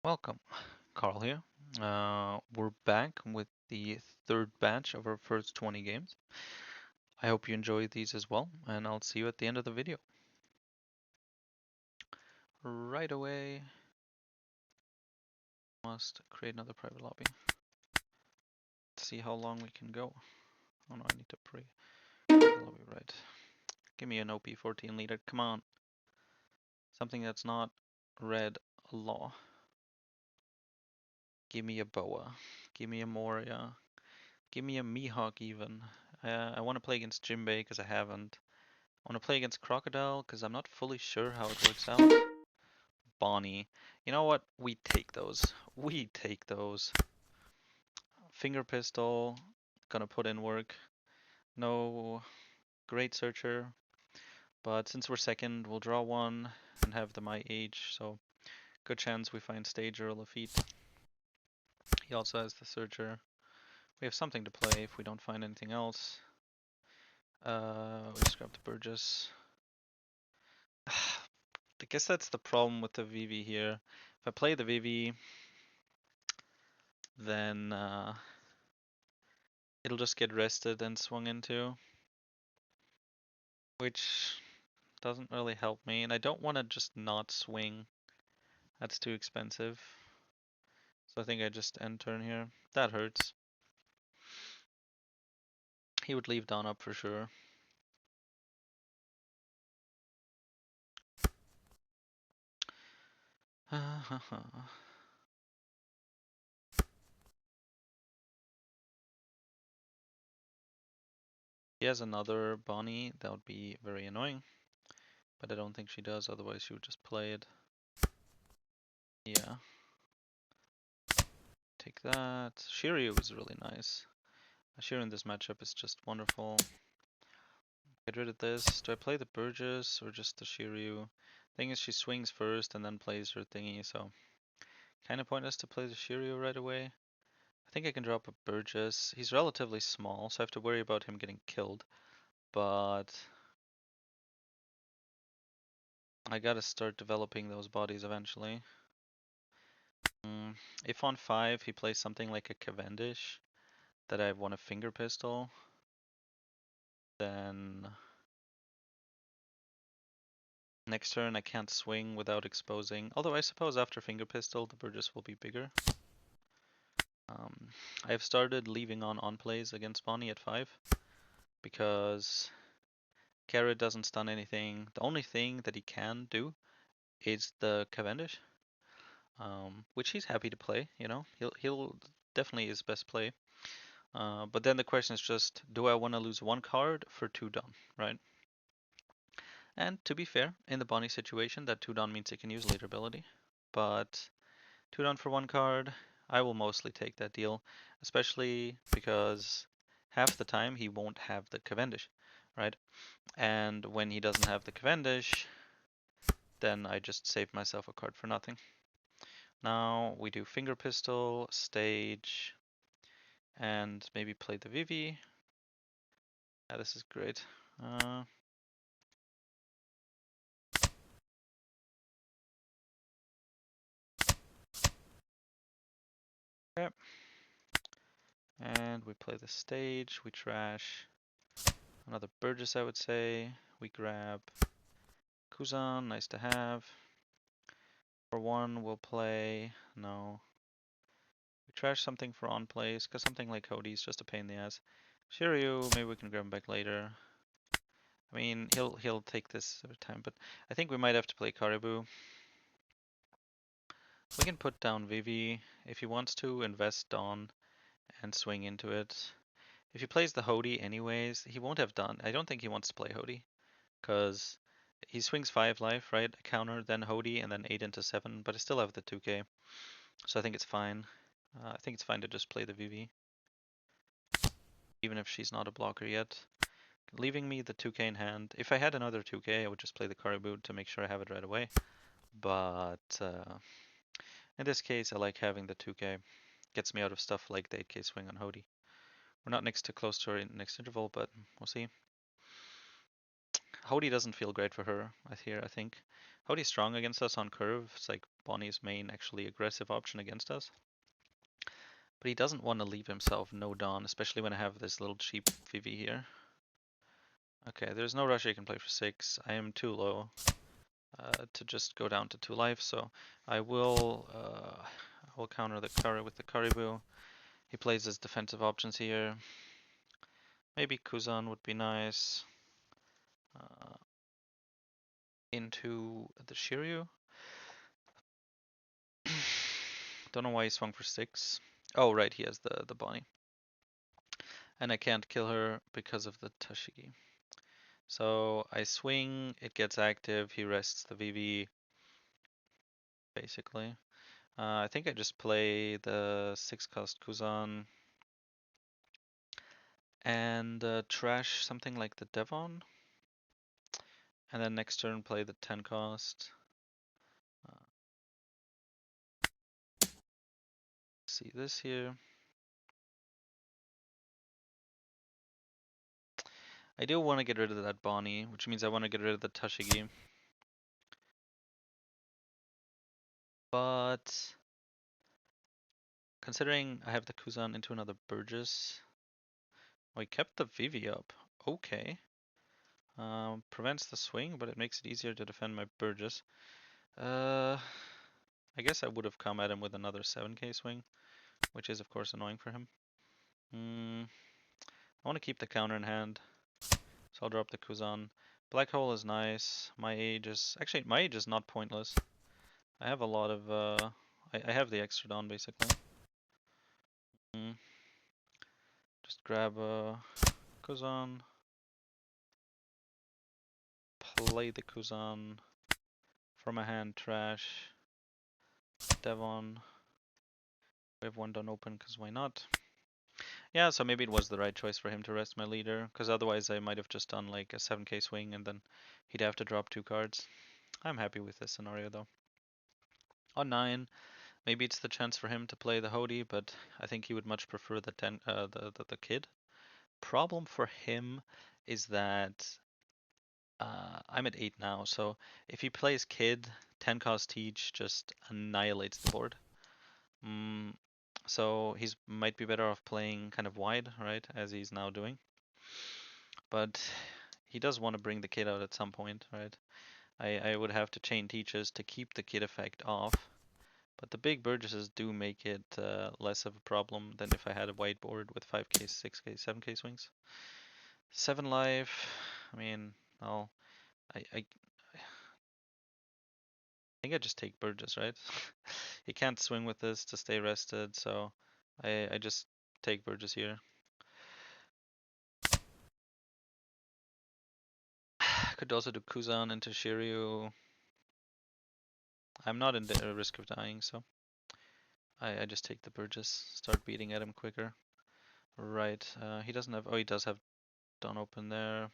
Welcome, Carl here. We're back with the third batch of our first 20 games. I hope you enjoy these as well, and I'll see you at the end of the video. Right away, must create another private lobby. Let's see how long we can go. Oh no, I need to private lobby, right. Give me an OP14 leader, come on. Something that's not red law. Give me a Boa. Give me a Moria. Give me a Mihawk even. I want to play against Jinbe because I haven't. I want to play against Crocodile because I'm not fully sure how it works out. Bonney. You know what? We take those. We take those. Finger pistol. Gonna put in work. No great searcher. But since we're second, we'll draw one and have the my age. So good chance we find Stage or Lafitte. He also has the searcher. We have something to play if we don't find anything else. We just grab the Burgess. I guess that's the problem with the VV here. If I play the VV, then it'll just get rested and swung into, which doesn't really help me. And I don't want to just not swing. That's too expensive. So I think I just end turn here. That hurts. He would leave Dawn up for sure. He has another Bonney. That would be very annoying. But I don't think she does, otherwise she would just play it. Yeah. Take that. Shiryu is really nice. Shiryu in this matchup is just wonderful. Get rid of this. Do I play the Burgess or just the Shiryu? Thing is, she swings first and then plays her thingy, so kind of pointless to play the Shiryu right away. I think I can drop a Burgess. He's relatively small, so I have to worry about him getting killed. But I gotta start developing those bodies eventually. If on 5 he plays something like a Cavendish that I want a finger pistol, then next turn I can't swing without exposing. Although I suppose after finger pistol the Burgess will be bigger. I've started leaving on plays against Bonney at 5 because Carrot doesn't stun anything. The only thing that he can do is the Cavendish, which he's happy to play. You know, he'll definitely his best play. But then the question is just, do I want to lose one card for 2 done, right? And to be fair, in the Bonney situation, that 2 down means he can use later ability. But 2 down for 1 card, I will mostly take that deal, especially because half the time he won't have the Cavendish, right? And when he doesn't have the Cavendish, then I just save myself a card for nothing. Now we do finger pistol, stage, and maybe play the Vivi. Yeah, this is great. Okay. And we play the stage, we trash another Burgess, I would say. We grab Kuzan, nice to have. For 1, we'll play, no. We trash something for on plays, because something like Cody is just a pain in the ass. Shiryu, maybe we can grab him back later. I mean, he'll take this every time, but I think we might have to play Caribou. We can put down Vivi if he wants to invest Dawn and swing into it. If he plays the Hody anyways, he won't have done. I don't think he wants to play Hody, because he swings 5 life, right? A counter, then Hody, and then 8 into 7, but I still have the 2k, so I think it's fine. I think it's fine to just play the Vivi, even if she's not a blocker yet. Leaving me the 2k in hand. If I had another 2k, I would just play the Caribou to make sure I have it right away. But in this case, I like having the 2k. Gets me out of stuff like the 8k swing on Hody. We're not next to close to our next interval, but we'll see. Hody doesn't feel great for her here, I think. Hody's strong against us on curve. It's like Bonnie's main actually aggressive option against us. But he doesn't want to leave himself no Dawn, especially when I have this little cheap Vivi here. Okay, there's no rush I can play for 6. I am too low to just go down to 2 life, so I will counter the curry with the Caribou. He plays his defensive options here. Maybe Kuzan would be nice. Into the Shiryu. Don't know why he swung for 6. Oh, right, he has the Bonney. And I can't kill her because of the Tashigi. So I swing, it gets active, he rests the VV, basically. I think I just play the 6-cost Kuzan and trash something like the Devon. And then next turn play the 10-cost. See this here. I do want to get rid of that Bonney, which means I want to get rid of the Tashigi. But considering I have the Kuzan into another Burgess, we kept the Vivi up. Okay. Prevents the swing, but it makes it easier to defend my Burgess. I guess I would have come at him with another 7k swing, which is of course annoying for him. I want to keep the counter in hand, so I'll drop the Kuzan. Black Hole is nice. My age is not pointless. I have a lot of I have the extra Dawn basically. Just grab a Kuzan, play the Kuzan from my hand, trash Devon. We have one Dawn open because why not? Yeah, so maybe it was the right choice for him to rest my leader, because otherwise I might have just done like a 7k swing and then he'd have to drop 2 cards. I'm happy with this scenario though. On 9, maybe it's the chance for him to play the Hody, but I think he would much prefer the the kid. Problem for him is that I'm at 8 now, so if he plays kid, 10 cost teach just annihilates the board. So he's might be better off playing kind of wide, right, as he's now doing. But he does want to bring the kid out at some point, right? I would have to chain teaches to keep the kid effect off. But the big Burgesses do make it less of a problem than if I had a whiteboard with 5k, 6k, 7k swings. 7 life, I mean, I think I just take Burgess, right? He can't swing with this to stay rested, so I just take Burgess here. Could also do Kuzan into Shiryu. I'm not in the risk of dying, so I just take the Burgess, start beating at him quicker. Right, he doesn't have, oh, he does have Dawn open there.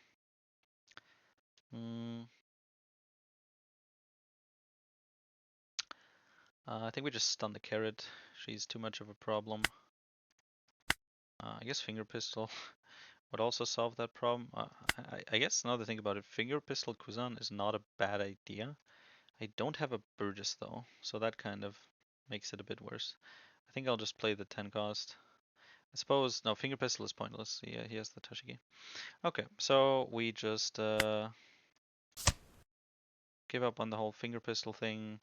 I think we just stun the carrot. She's too much of a problem. I guess Finger Pistol would also solve that problem. I guess now that I think about it, Finger Pistol Kuzan is not a bad idea. I don't have a Burgess though, so that kind of makes it a bit worse. I think I'll just play the 10 cost. I suppose, no, Finger Pistol is pointless. Yeah, he has the Tashigi. Okay, so we just give up on the whole Finger Pistol thing.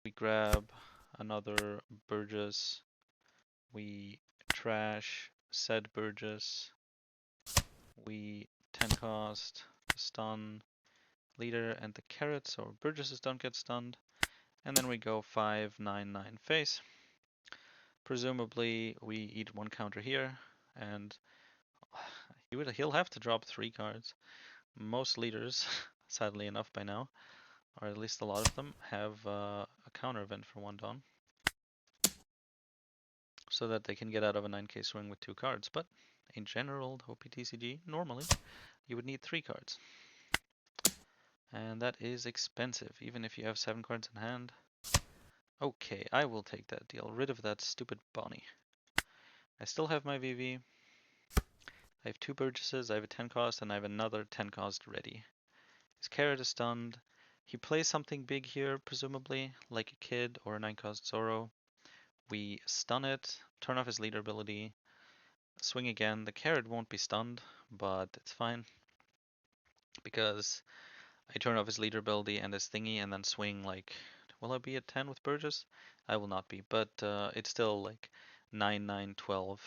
We grab another Burgess. We trash said Burgess. We 10 cost the stun leader and the carrot, so Burgesses don't get stunned. And then we go 5-9-9 face. Presumably we eat 1 counter here, and he'll have to drop 3 cards. Most leaders, sadly enough by now, or at least a lot of them, have a counter event for 1 Dawn. So that they can get out of a 9k swing with 2 cards. But in general, the OP14, normally, you would need 3 cards. And that is expensive, even if you have 7 cards in hand. Okay, I will take that deal. Rid of that stupid Bonney. I still have my VV. I have 2 Burgesses, I have a 10 cost, and I have another 10 cost ready. His carrot is stunned. He plays something big here, presumably, like a kid or a 9 cost Zoro. We stun it, turn off his leader ability, swing again. The carrot won't be stunned, but it's fine because I turn off his leader ability and his thingy and then swing like, will I be at 10 with Burgess? I will not be, but it's still like 9, 9, 12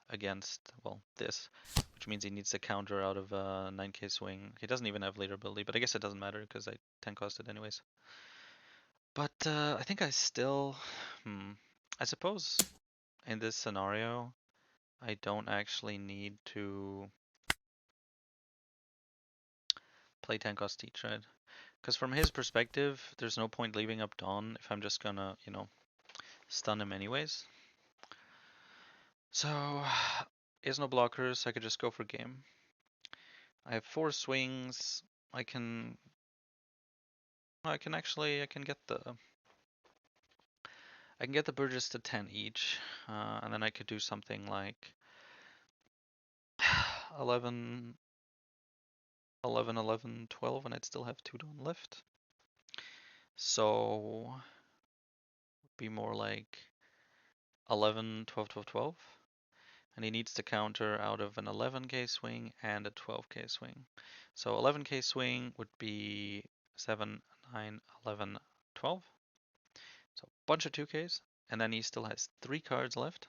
against, well, this, which means he needs to counter out of a 9k swing. He doesn't even have leader ability, but I guess it doesn't matter because I 10 cost it anyways. But I think I still, I suppose in this scenario, I don't actually need to play 10 cost teach, right? Because from his perspective, there's no point leaving up Dawn if I'm just gonna, stun him anyways. So, he has no blockers, I could just go for game. I have 4 swings. I can get the Burgess to 10 each, and then I could do something like 11, 11, 11, 12, and I'd still have 2 Dawn left. So, be more like 11, 12, 12, 12. And he needs to counter out of an 11k swing and a 12k swing. So 11k swing would be 7, 9, 11, 12. So a bunch of 2ks, and then he still has 3 cards left.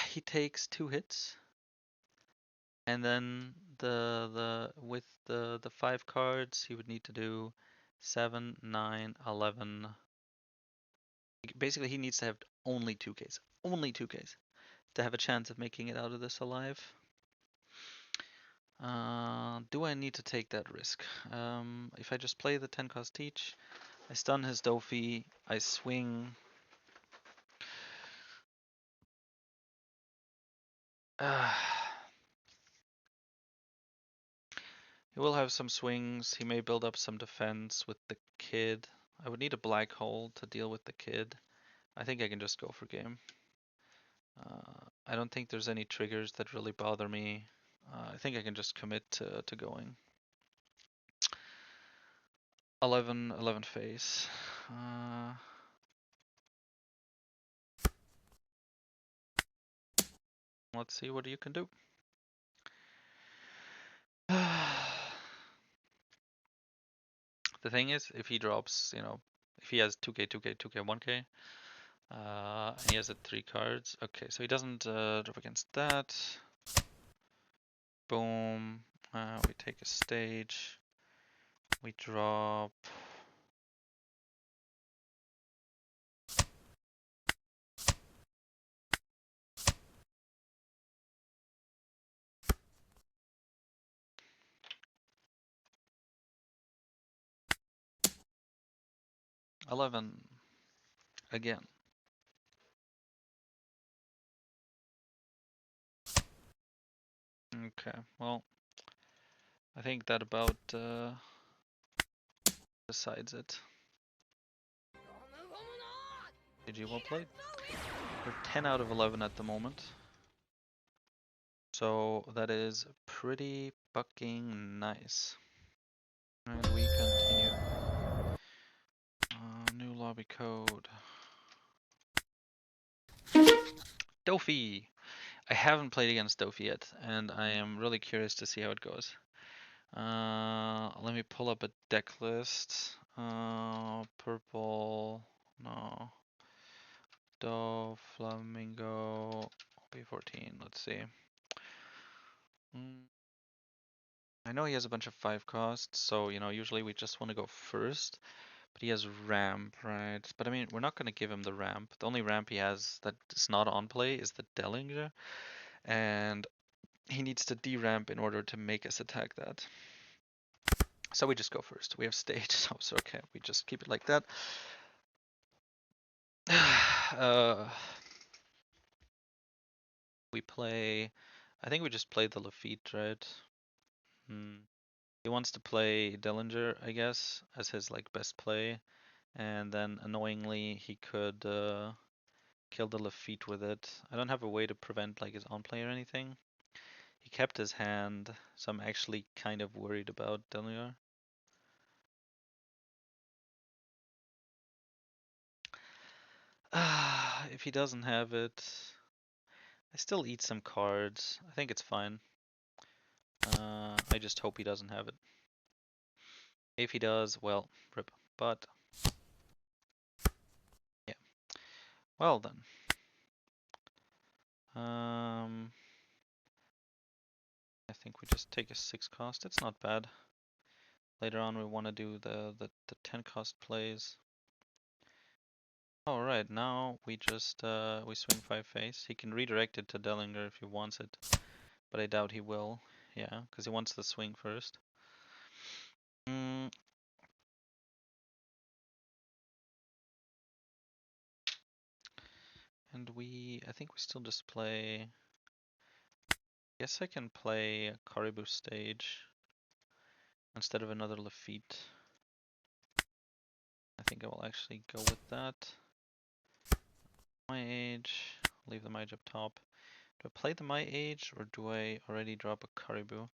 He takes 2 hits, and then with the 5 cards, he would need to do 7, 9, 11. Basically, he needs to have only 2ks, to have a chance of making it out of this alive. Do I need to take that risk? If I just play the 10 cost teach, I stun his Doffy, I swing. He will have some swings, he may build up some defense with the kid. I would need a black hole to deal with the kid. I think I can just go for game. I don't think there's any triggers that really bother me. I think I can just commit to going. 11 face. Let's see what you can do. The thing is, if he drops, if he has 2k, 2k, 2k, 1k, and he has 3 cards. Okay, so he doesn't drop against that. Boom. We take a stage. We drop. $11 again. Okay, well, I think that about decides it. GG, well played. We're 10 out of 11 at the moment. So that is pretty fucking nice. And we continue. New lobby code. Doffy! I haven't played against Doffy yet, and I am really curious to see how it goes. Let me pull up a deck list. Purple, no. Dove, Flamingo, OP14, let's see. I know he has a bunch of 5 costs, so, usually we just want to go first. But he has ramp, right? But I mean, we're not going to give him the ramp. The only ramp he has that is not on play is the Dellinger. And he needs to deramp in order to make us attack that. So we just go first. We have stage, so it's okay. We just keep it like that. We play... I think we just play the Lafitte, right? He wants to play Dellinger, I guess, as his best play. And then annoyingly, he could Kill the Lafitte with it. I don't have a way to prevent like his on play or anything. He kept his hand, so I'm actually kind of worried about Deliar. If he doesn't have it, I still eat some cards. I think it's fine. I just hope he doesn't have it. If he does, well, rip. But yeah. Well then. I think we just take a 6 cost. It's not bad. Later on we want to do the 10 cost plays. Alright, now we just we swing 5 face. He can redirect it to Dellinger if he wants it, but I doubt he will. Yeah, because he wants the swing first. And I think we still just play. Guess I can play a Caribou stage instead of another Lafitte. I think I will actually go with that. My age, leave the mage up top. Do I play the my age or do I already drop a Caribou?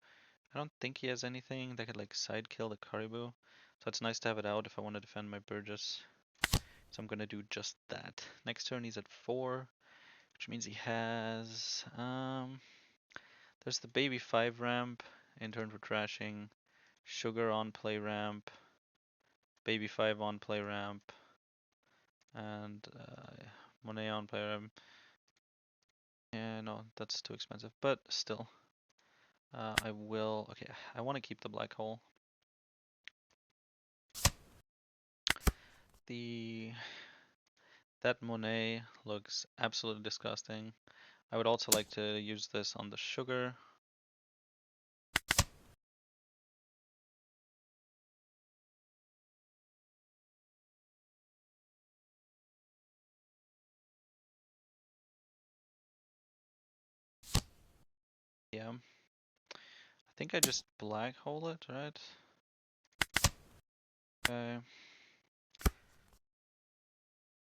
I don't think he has anything that could like side kill the Caribou, so it's nice to have it out if I want to defend my Burgess. So I'm gonna do just that. Next turn he's at 4, which means he has there's the baby 5 ramp, in turn for trashing, sugar on play ramp, baby 5 on play ramp, and Monet on play ramp. Yeah, no, that's too expensive, but still. I will, okay, I want to keep the black hole. That Monet looks absolutely disgusting. I would also like to use this on the sugar. Yeah. I think I just black hole it, right? Okay.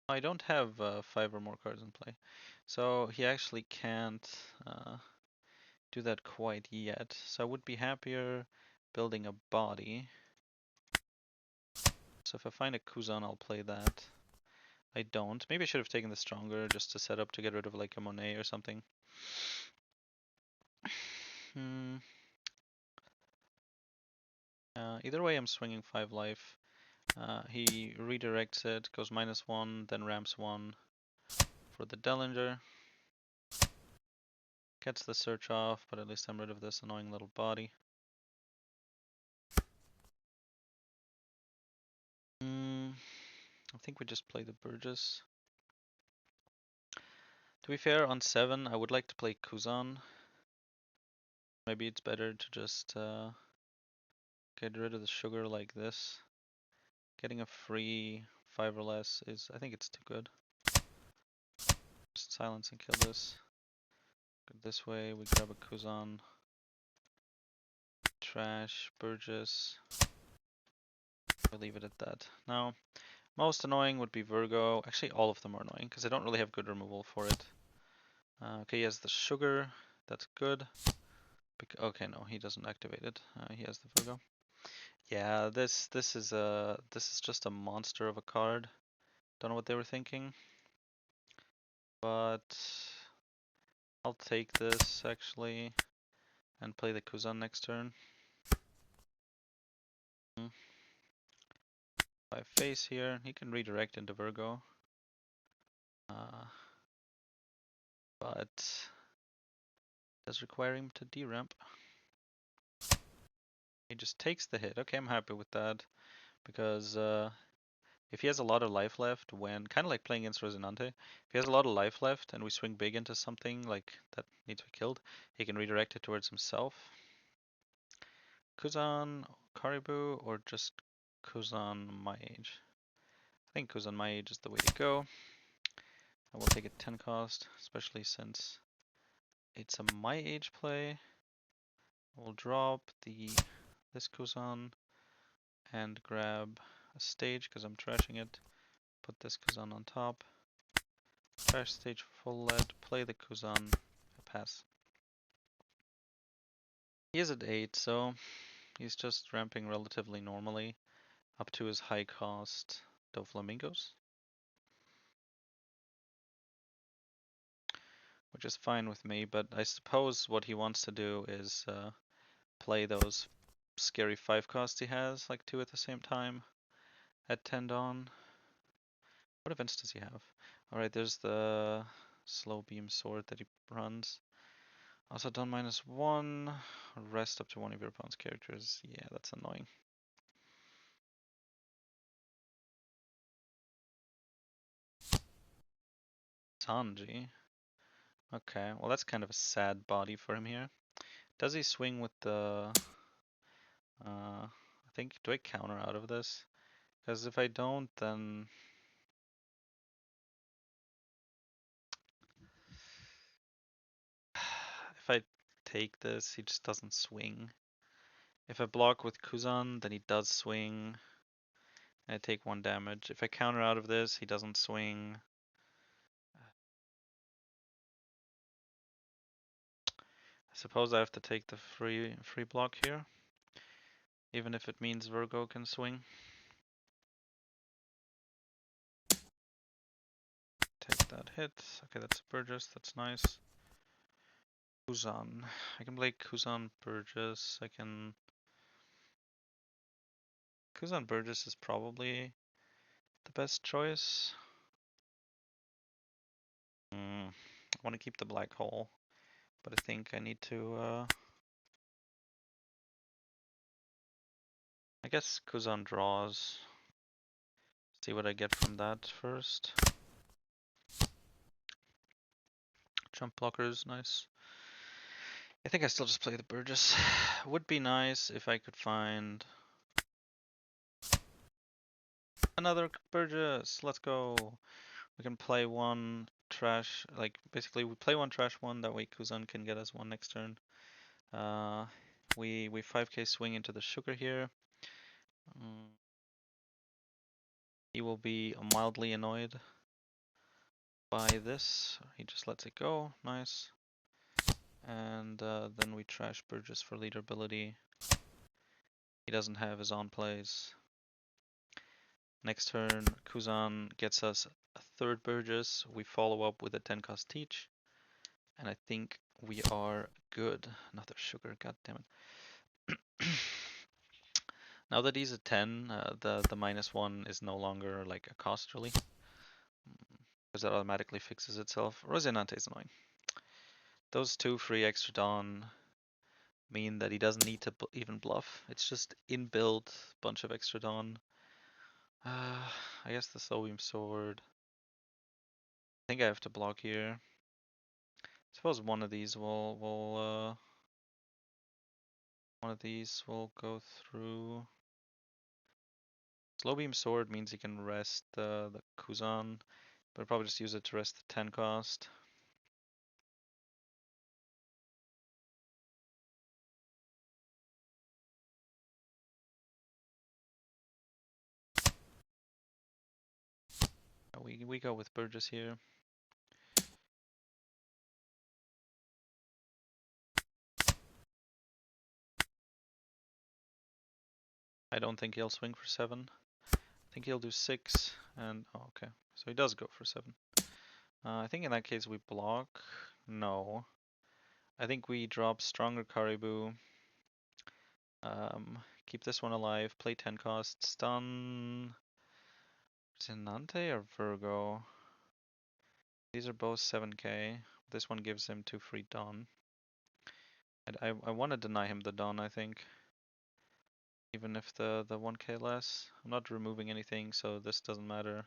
I don't have 5 or more cards in play. So he actually can't do that quite yet. So I would be happier building a body. So if I find a Kuzan, I'll play that. I don't. Maybe I should have taken the stronger just to set up to get rid of like a Monet or something. Either way, I'm swinging 5 life. He redirects it, goes -1, then ramps 1 for the Dellinger. Gets the search off, but at least I'm rid of this annoying little body. I think we just play the Burgess. To be fair, on 7, I would like to play Kuzan. Maybe it's better to just get rid of the sugar like this. Getting a free 5 or less is, I think it's too good. Just silence and kill this. Go this way, we grab a Kuzan. Trash, Burgess. We'll leave it at that. Now, most annoying would be Virgo. Actually, all of them are annoying because I don't really have good removal for it. Okay, he has the sugar. That's good. Okay, no, he doesn't activate it. He has the Virgo. Yeah, this is just a monster of a card. Don't know what they were thinking, but I'll take this actually and play the Kuzan next turn. 5 face here. He can redirect into Virgo, but does require him to deramp. He just takes the hit. Okay, I'm happy with that because if he has a lot of life left, when kind of like playing against Rosinante, if he has a lot of life left and we swing big into something like that needs to be killed, he can redirect it towards himself. Kuzan, Caribou, or just Kuzan my age? I think Kuzan my age is the way to go. I will take a 10 cost, especially since it's a my age play. We'll drop this Kuzan and grab a stage because I'm trashing it. Put this Kuzan on top. Trash stage for full lead. Play the Kuzan. Pass. He is at 8, so he's just ramping relatively normally up to his high cost Doflamingos, which is fine with me, but I suppose what he wants to do is play those scary 5 costs he has, like 2 at the same time at 10 Dawn. What events does he have? Alright, there's the slow beam sword that he runs. Also Dawn -1, rest up to one of your opponent's characters. Yeah, that's annoying. Sanji. Okay, well that's kind of a sad body for him here. Does he swing with the... I think, do I counter out of this? Because if I don't, then... If I take this, he just doesn't swing. If I block with Kuzan, then he does swing. And I take 1 damage. If I counter out of this, he doesn't swing. I suppose I have to take the free block here. Even if it means Virgo can swing. Take that hit. Okay, that's Burgess, that's nice. Kuzan. I can play Kuzan Burgess. I can... Kuzan Burgess is probably the best choice. I want to keep the black hole, but I think I need to... I guess Kuzan draws. See what I get from that first. Jump blockers, nice. I think I still just play the Burgess. Would be nice if I could find another Burgess. Let's go. We can play one trash, like basically we play one trash one, that way Kuzan can get us one next turn. We 5k swing into the sugar here. He will be mildly annoyed by this. He just lets it go, nice. And then we trash Burgess for leader ability. He doesn't have his on plays. Next turn, Kuzan gets us a 3rd Burgess. We follow up with a 10 cost teach. And I think we are good. Another sugar, god damn it. Now that he's a 10, the -1 is no longer like a cost really. Because that automatically fixes itself. Rosinante is annoying. Those 2 free extra Dawn mean that he doesn't need to even bluff. It's just inbuilt bunch of extra Dawn. I guess the slow beam sword. I think I have to block here. Suppose one of these will go through. Slow beam sword means he can rest the Kuzan, but I'll probably just use it to rest the 10 cost. We go with Burgess here. I don't think he'll swing for 7. I think he'll do 6 and oh, okay. So he does go for 7. I think in that case we block. No. I think we drop stronger Caribou. Keep this one alive. Play 10 cost. Stun. Rosinante or Virgo? These are both 7k. This one gives him 2 free Dawn. I want to deny him the Dawn, I think. Even if the 1k less. I'm not removing anything, so this doesn't matter.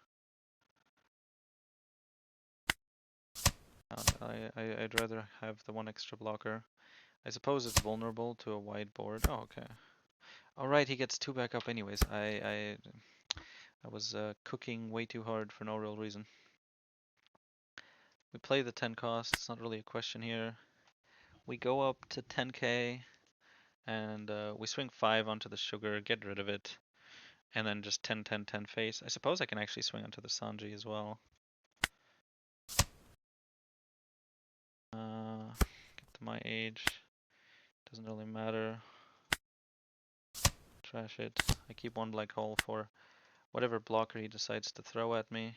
I'd rather have the 1 extra blocker. I suppose it's vulnerable to a wide board. Oh, okay. Alright, he gets 2 back up anyways. I was cooking way too hard for no real reason. We play the 10 cost, it's not really a question here. We go up to 10k, and we swing 5 onto the sugar, get rid of it, and then just 10, 10, 10 face. I suppose I can actually swing onto the Sanji as well. my age. Doesn't really matter. Trash it. I keep one black hole for whatever blocker he decides to throw at me.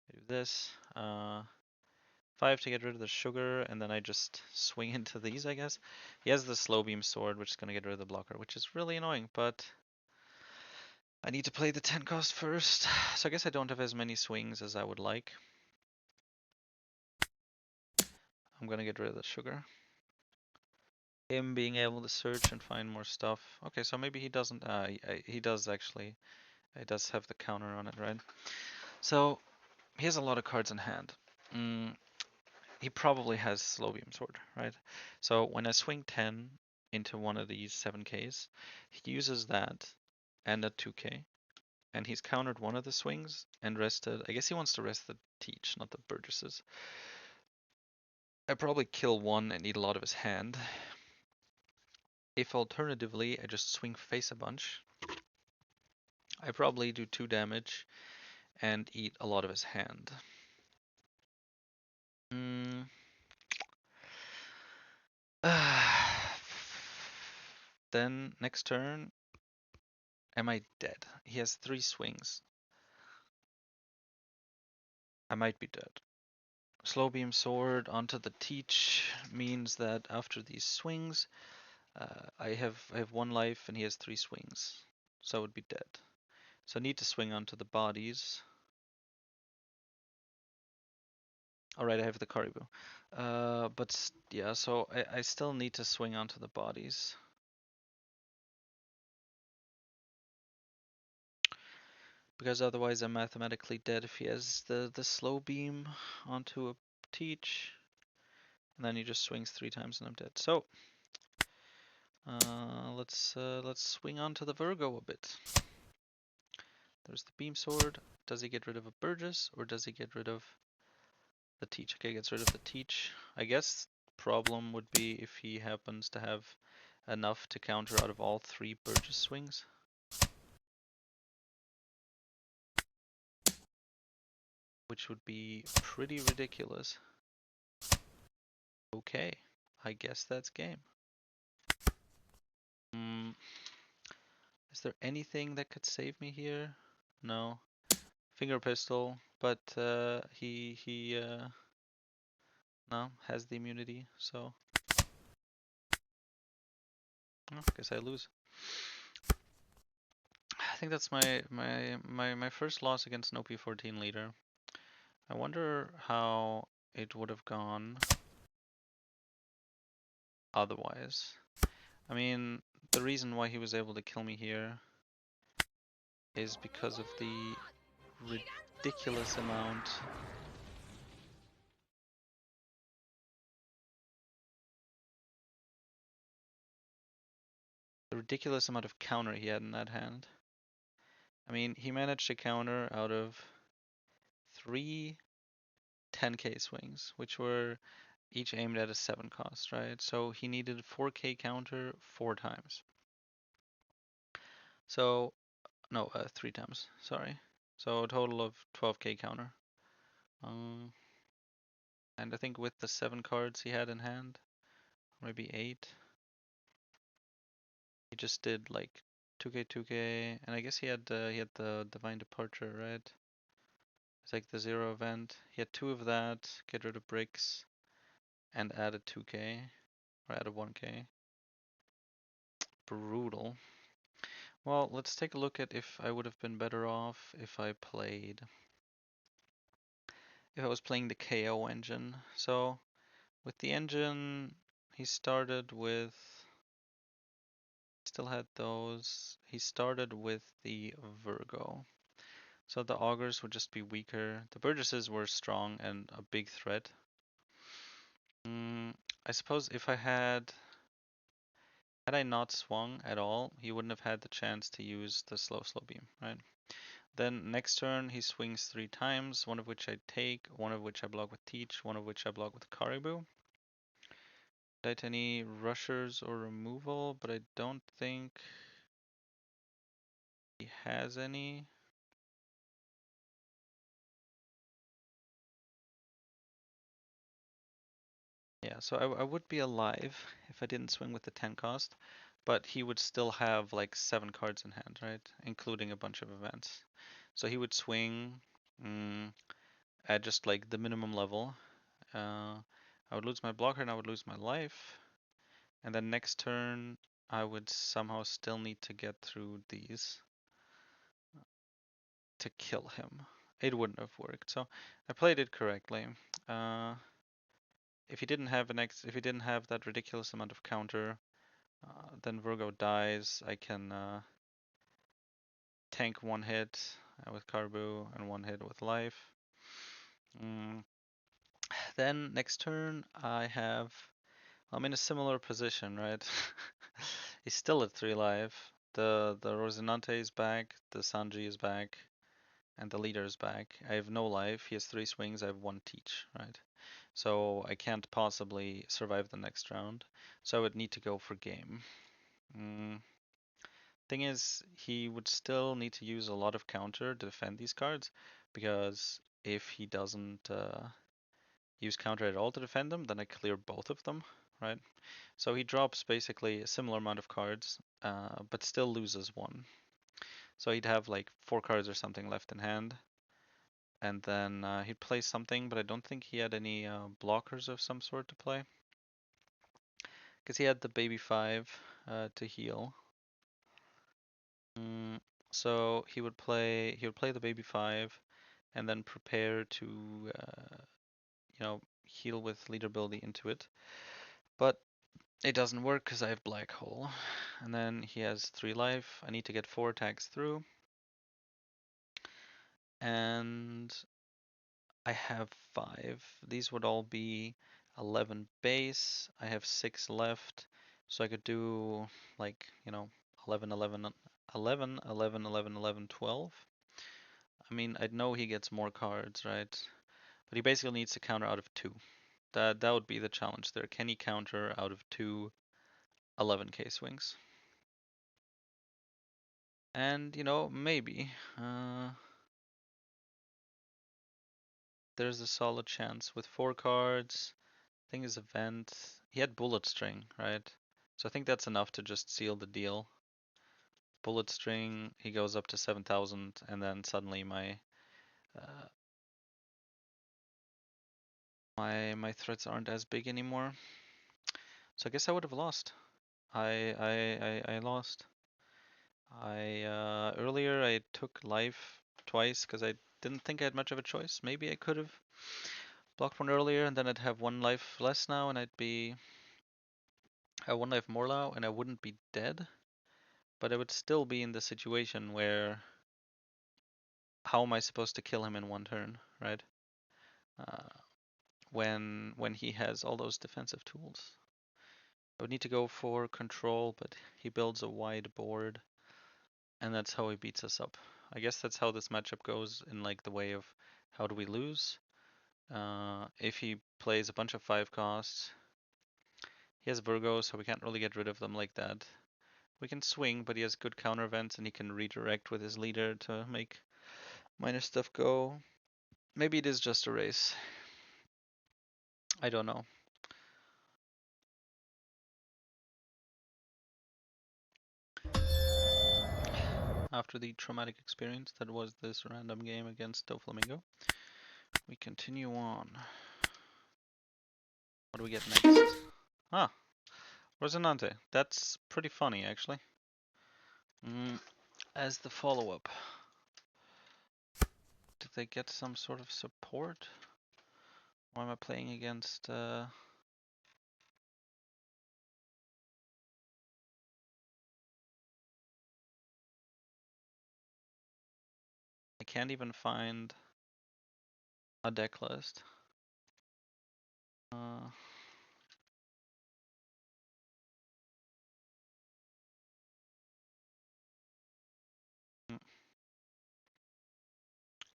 I do this. 5 to get rid of the sugar, and then I just swing into these, I guess. He has the slow beam sword, which is going to get rid of the blocker, which is really annoying, but I need to play the 10 cost first. So I guess I don't have as many swings as I would like. I'm going to get rid of the sugar. Him being able to search and find more stuff. Okay, so maybe he doesn't, he does actually, he does have the counter on it, right? So he has a lot of cards in hand. He probably has slow beam sword, right? So when I swing 10 into one of these 7Ks, he uses that and a 2K, and he's countered one of the swings and rested. I guess he wants to rest the Teach, not the Burgesses. I probably kill one and eat a lot of his hand. If alternatively I just swing face a bunch, I probably do 2 damage and eat a lot of his hand. Then next turn, am I dead? He has 3 swings. I might be dead. Slow beam sword onto the Teach means that after these swings, I have 1 life and he has 3 swings, so I would be dead. So I need to swing onto the bodies. Alright, I have the Caribou. But yeah, so I still need to swing onto the bodies. Because otherwise I'm mathematically dead if he has the slow beam onto a Teach. And then he just swings 3 times and I'm dead. So let's swing onto the Virgo a bit. There's the beam sword. Does he get rid of a Burgess or does he get rid of the Teach? Okay, gets rid of the Teach. I guess problem would be if he happens to have enough to counter out of all 3 Burgess swings. Which would be pretty ridiculous. Okay, I guess that's game. Is there anything that could save me here? No. Finger pistol, but he no, has the immunity, so oh, guess I lose. I think that's my first loss against an OP14 leader. I wonder how it would have gone otherwise. I mean, the reason why he was able to kill me here is because of the ridiculous amount of counter he had in that hand. I mean, he managed to counter out of 3 10k swings, which were each aimed at a 7 cost, right? So he needed 4k counter 4 times. So, no, 3 times, sorry. So a total of 12k counter. And I think with the 7 cards he had in hand, maybe 8, he just did like 2k, 2k, and I guess he had the Divine Departure, right? It's like the 0 event. He had 2 of that, get rid of bricks, and added 2k, or added 1k. Brutal. Well, let's take a look at if I would have been better off if I was playing the KO engine. So with the engine, he started with, still had those. He started with the Virgo. So the augurs would just be weaker. The Burgesses were strong and a big threat. I suppose if had I not swung at all, he wouldn't have had the chance to use the slow beam, right? Then next turn he swings 3 times, one of which I take, one of which I block with Teach, one of which I block with Caribou. Did any rushers or removal, but I don't think he has any. Yeah, so I would be alive if I didn't swing with the 10 cost, but he would still have like 7 cards in hand, right? Including a bunch of events. So he would swing at just like the minimum level. I would lose my blocker and I would lose my life. And then next turn, I would somehow still need to get through these to kill him. It wouldn't have worked. So I played it correctly. Uh, if he didn't have that ridiculous amount of counter, then Virgo dies. I can tank one hit with Carbu and one hit with life. Mm. Then next turn I'm in a similar position, right? He's still at 3 life. The Rosinante is back, the Sanji is back, and the leader is back. I have no life. He has 3 swings. I have 1 teach, right? So I can't possibly survive the next round. So I would need to go for game. Thing is, he would still need to use a lot of counter to defend these cards, because if he doesn't use counter at all to defend them, then I clear both of them, right? So he drops basically a similar amount of cards, but still loses 1. So he'd have like 4 cards or something left in hand, and then he'd play something, but I don't think he had any blockers of some sort to play, because he had the baby 5 to heal. So he would play the baby 5 and then prepare to heal with leader ability into it. But it doesn't work because I have black hole. And then he has 3 life. I need to get 4 attacks through. And I have 5. These would all be 11 base. I have 6 left. So I could do like, 11, 11, 11, 11, 11, 11, 12. I mean, I know he gets more cards, right? But he basically needs to counter out of 2. That would be the challenge there. Can he counter out of 2 11k swings? And, maybe. There's a solid chance with 4 cards. I think his event. He had bullet string, right? So I think that's enough to just seal the deal. Bullet string, he goes up to 7,000, and then suddenly uh, my threats aren't as big anymore. So I guess I would have lost. I lost. Earlier I took life twice because I didn't think I had much of a choice. Maybe I could have blocked one earlier and then I'd have 1 life less now and have 1 life more now and I wouldn't be dead. But I would still be in the situation where how am I supposed to kill him in 1 turn, right? Uh, when he has all those defensive tools. I would need to go for control, but he builds a wide board. And that's how he beats us up. I guess that's how this matchup goes in like the way of how do we lose. If he plays a bunch of 5 costs, he has Virgo, so we can't really get rid of them like that. We can swing, but he has good counter events and he can redirect with his leader to make minor stuff go. Maybe it is just a race. I don't know. After the traumatic experience that was this random game against Doflamingo, we continue on. What do we get next? Ah, Rosinante. That's pretty funny, actually. As the follow-up, did they get some sort of support? Why am I playing against... I can't even find a deck list.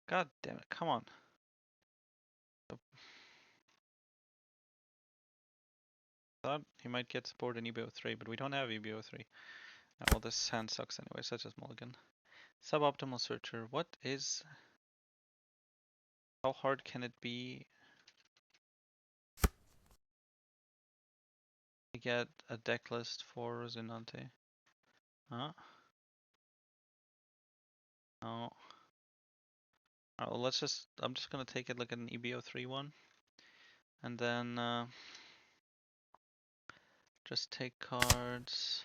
God damn it, come on. Thought he might get support in EBO3, but we don't have EBO3. Well, this hand sucks anyway, such as Mulligan. Suboptimal Searcher. What is... How hard can it be? get a deck list for Rosinante. Huh? No. Alright, well, I'm just gonna take it like an EBO3 one. And then just take cards.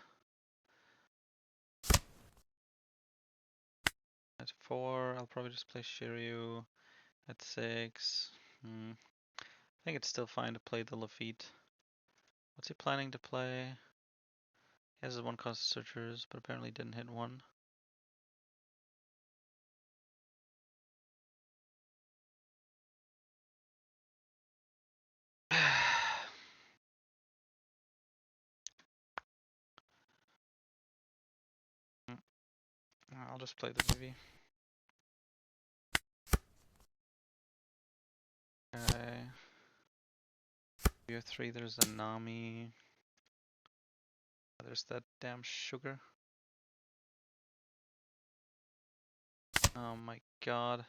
At 4, I'll probably just play Shiryu. At 6, I think it's still fine to play the Lafitte. What's he planning to play? He has his 1 cost searchers, but apparently didn't hit 1. I'll just play the Vivi. Okay. Year 3, there's a Nami. There's that damn sugar. Oh my god.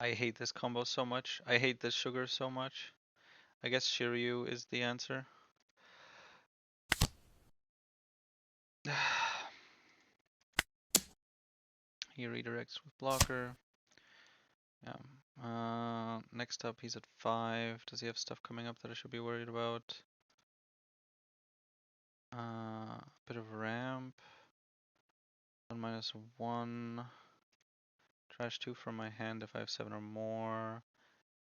I hate this combo so much. I hate this sugar so much. I guess Shiryu is the answer. He redirects with blocker. Yeah. Next up, he's at 5. Does he have stuff coming up that I should be worried about? Bit of ramp. 1-1. Trash 2 from my hand if I have 7 or more,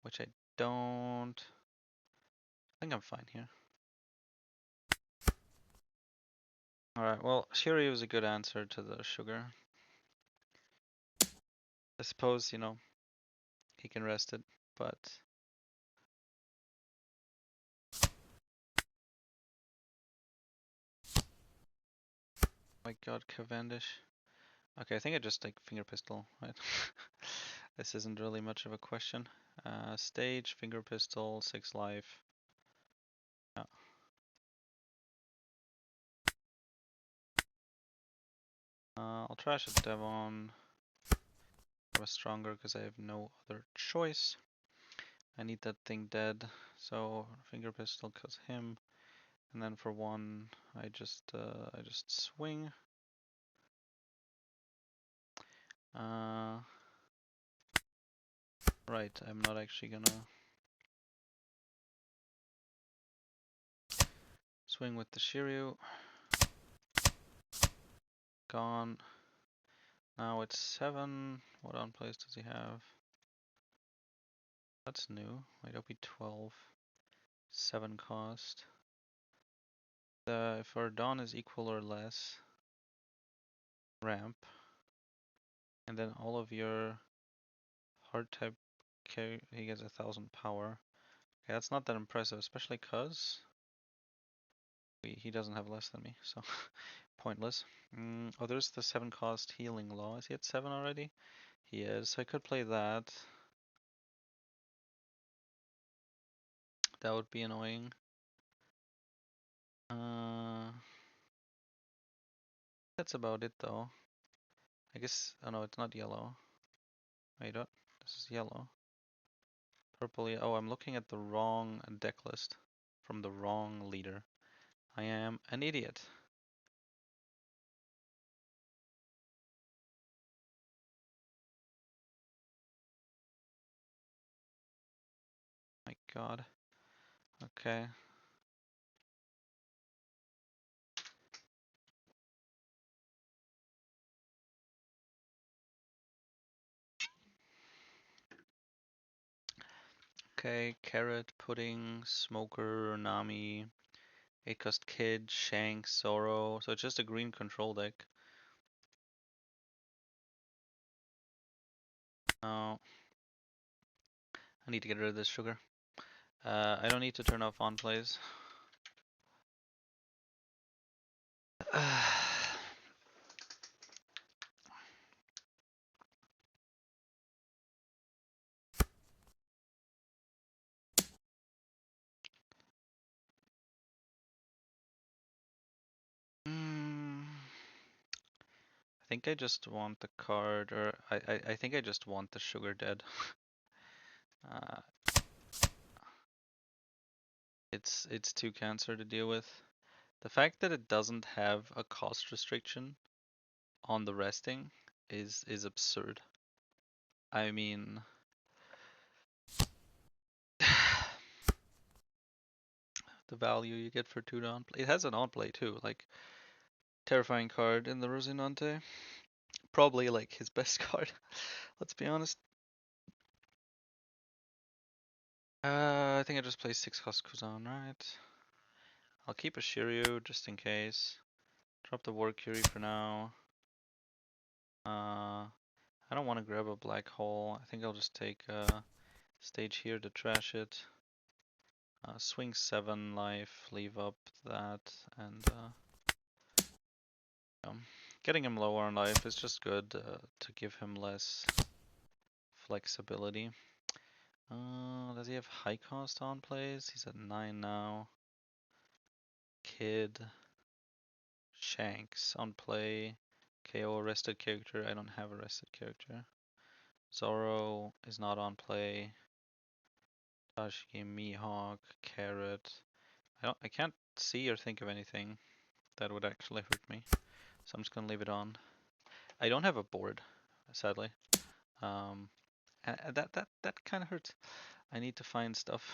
which I don't. I think I'm fine here. Alright, well, Shiryu is a good answer to the sugar. I suppose, you know, he can rest it, but my god, Cavendish. Okay, I think I just like finger pistol, right? This isn't really much of a question. Stage, finger pistol, 6 life. Yeah. I'll trash it Devon. I was stronger because I have no other choice. I need that thing dead, so finger pistol kills him. And then for 1, I just swing. Right, I'm not actually gonna swing with the Shiryu. Gone. Now it's 7. What on plays does he have? That's new. Wait, OP12. 7 cost. If our Dawn is equal or less, ramp. And then all of your hard type he gets 1,000 power. Okay, that's not that impressive, especially cause he doesn't have less than me, so pointless. Oh, there's the 7 cost healing law. Is he at 7 already? He is, so I could play that. That would be annoying. That's about it though. I guess, oh no, it's not yellow. Wait, what? This is yellow. Purple, oh, I'm looking at the wrong deck list from the wrong leader. I am an idiot. My god. Okay. Okay, Carrot, Pudding, Smoker, Nami, 8 cost Kid, Shanks, Zoro. So it's just a green control deck. Oh. I need to get rid of this sugar. I don't need to turn off on plays. think I just want the card, or I think I just want the Sugar Dead. Uh, it's too cancer to deal with. The fact that it doesn't have a cost restriction on the resting is absurd. I mean, the value you get for 2 to on play. It has an on play too, like terrifying card in the Rosinante. Probably like his best card. Let's be honest. I think I just play 6 cost Kuzan, right? I'll keep a Shiryu just in case. Drop the War Curie for now. I don't want to grab a black hole. I think I'll just take a stage here to trash it. Swing 7 life, leave up that, and getting him lower on life is just good to give him less flexibility. Does he have high cost on plays? He's at 9 now. Kid. Shanks on play. KO arrested character. I don't have arrested character. Zoro is not on play. Tashiki, Mihawk, Carrot. I can't see or think of anything that would actually hurt me. So I'm just gonna leave it on. I don't have a board, sadly. And that kind of hurts. I need to find stuff.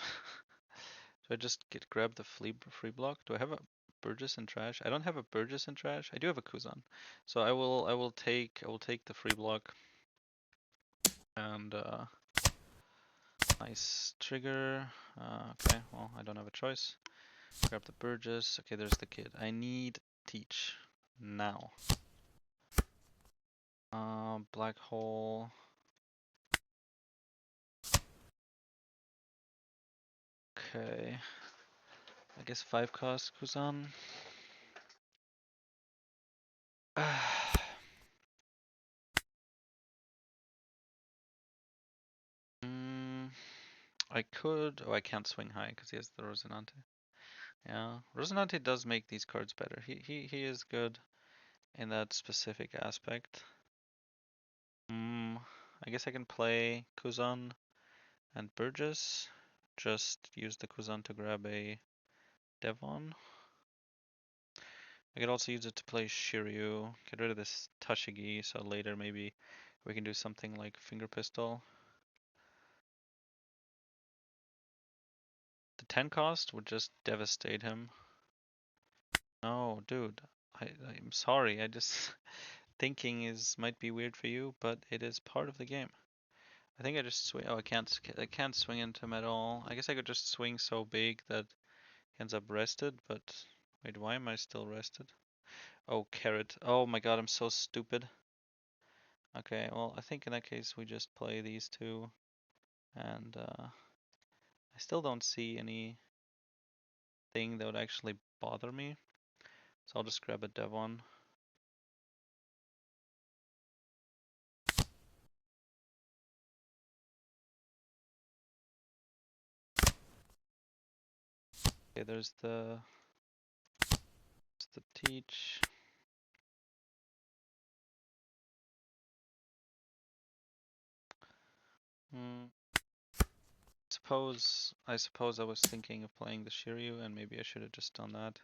Do I just grab the free block? Do I have a Burgess and trash? I don't have a Burgess and trash. I do have a Kuzan, so I will take the free block. And nice trigger. Okay, well I don't have a choice. Grab the Burgess. Okay, there's the kid. I need teach now. Black hole. Okay. I guess 5 cost Kuzan. I could. Oh, I can't swing high because he has the Rosinante. Yeah, Rosinante does make these cards better. He is good in that specific aspect. I guess I can play Kuzan and Burgess. Just use the Kuzan to grab a Devon. I could also use it to play Shiryu. Get rid of this Tashigi, so later maybe we can do something like Finger Pistol. The 10 cost would just devastate him. No, dude. I'm sorry. I just thinking might be weird for you, but it is part of the game. I think I just swing. Oh, I can't swing into him at all. I guess I could just swing so big that he ends up rested. But wait, why am I still rested? Oh, carrot. Oh my god, I'm so stupid. Okay, well, I think in that case we just play these two, and I still don't see anything that would actually bother me. So I'll just grab a Devon. Okay, there's the teach. I suppose I was thinking of playing the Shiryu, and maybe I should have just done that.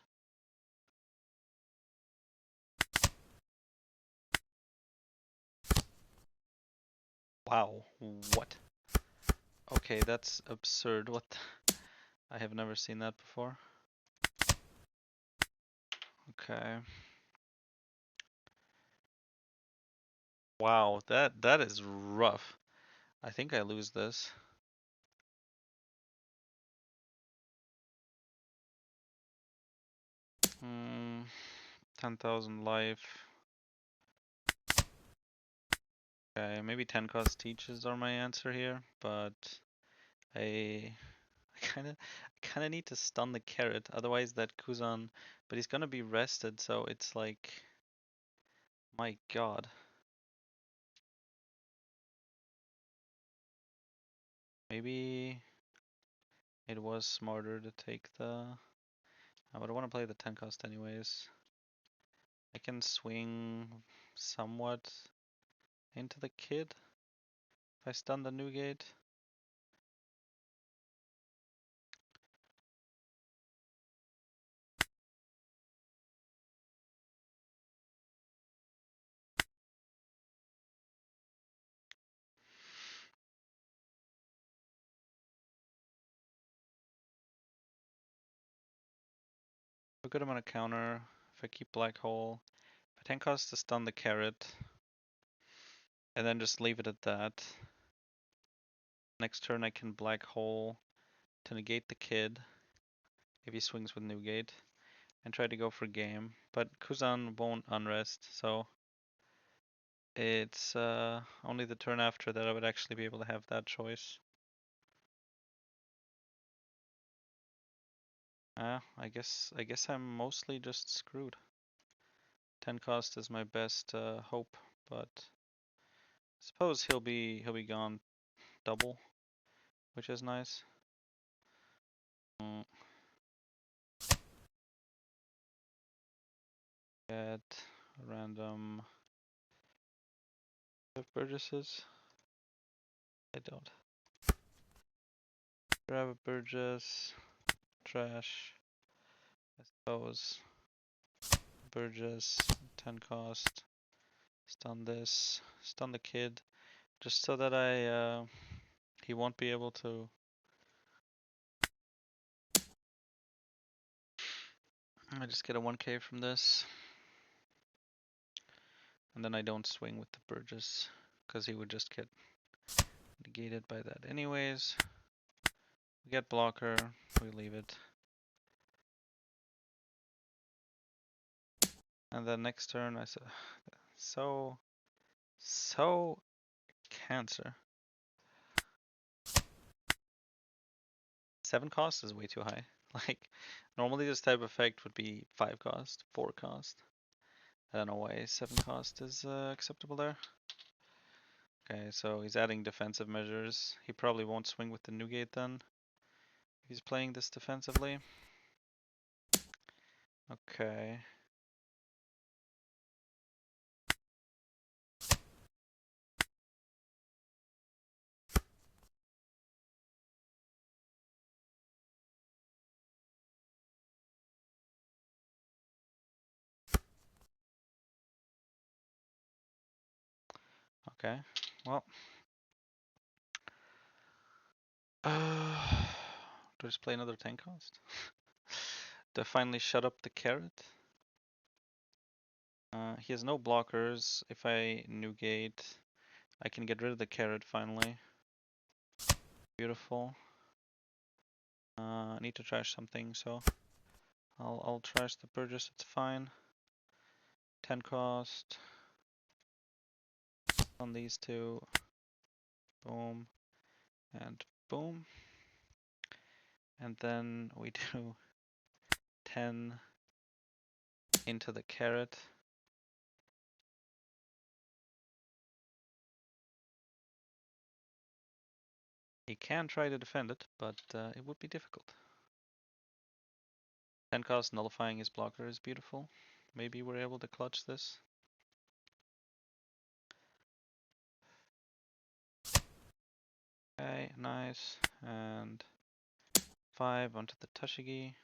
Wow, what? Okay, that's absurd. What? I have never seen that before. Okay. Wow, that is rough. I think I lose this. Hmm, 10,000 life. Okay, maybe 10 cost teaches are my answer here, but I I kinda need to stun the carrot, otherwise that Kuzan, but he's gonna be rested, so it's like, my god. Maybe it was smarter to take the, but I wanna play the 10 cost anyways. I can swing somewhat into the kid if I stun the new gate. A good amount of counter. If I keep black hole, if I 10 cost to stun the carrot, and then just leave it at that. Next turn I can black hole to negate the kid if he swings with new gate, and try to go for game. But Kuzan won't unrest, so it's only the turn after that I would actually be able to have that choice. I guess I'm mostly just screwed. 10 cost is my best hope, but I suppose he'll be gone double, which is nice. Get random Burgesses. I don't. Grab a Burgess, trash. I suppose Burgess, 10 cost. Stun this, stun the kid, just so that he won't be able to. I just get a 1k from this. And then I don't swing with the Burgess, because he would just get negated by that anyways. We get blocker, we leave it. And then next turn I said, so cancer. 7 cost is way too high. Like, normally this type of effect would be 5 cost, 4 cost. I don't know why 7 cost is acceptable there. Okay, so he's adding defensive measures. He probably won't swing with the new gate then, if he's playing this defensively. Okay. Okay, well. Do I just play another 10 cost? Do I finally shut up the carrot? He has no blockers. If I negate, I can get rid of the carrot finally. Beautiful. I need to trash something, so I'll trash the Burgess, it's fine. 10 cost on these two. Boom. And boom. And then we do 10 into the carrot. He can try to defend it, but it would be difficult. 10 cost nullifying his blocker is beautiful. Maybe we're able to clutch this. Okay, nice. And 5 onto the Tashigi.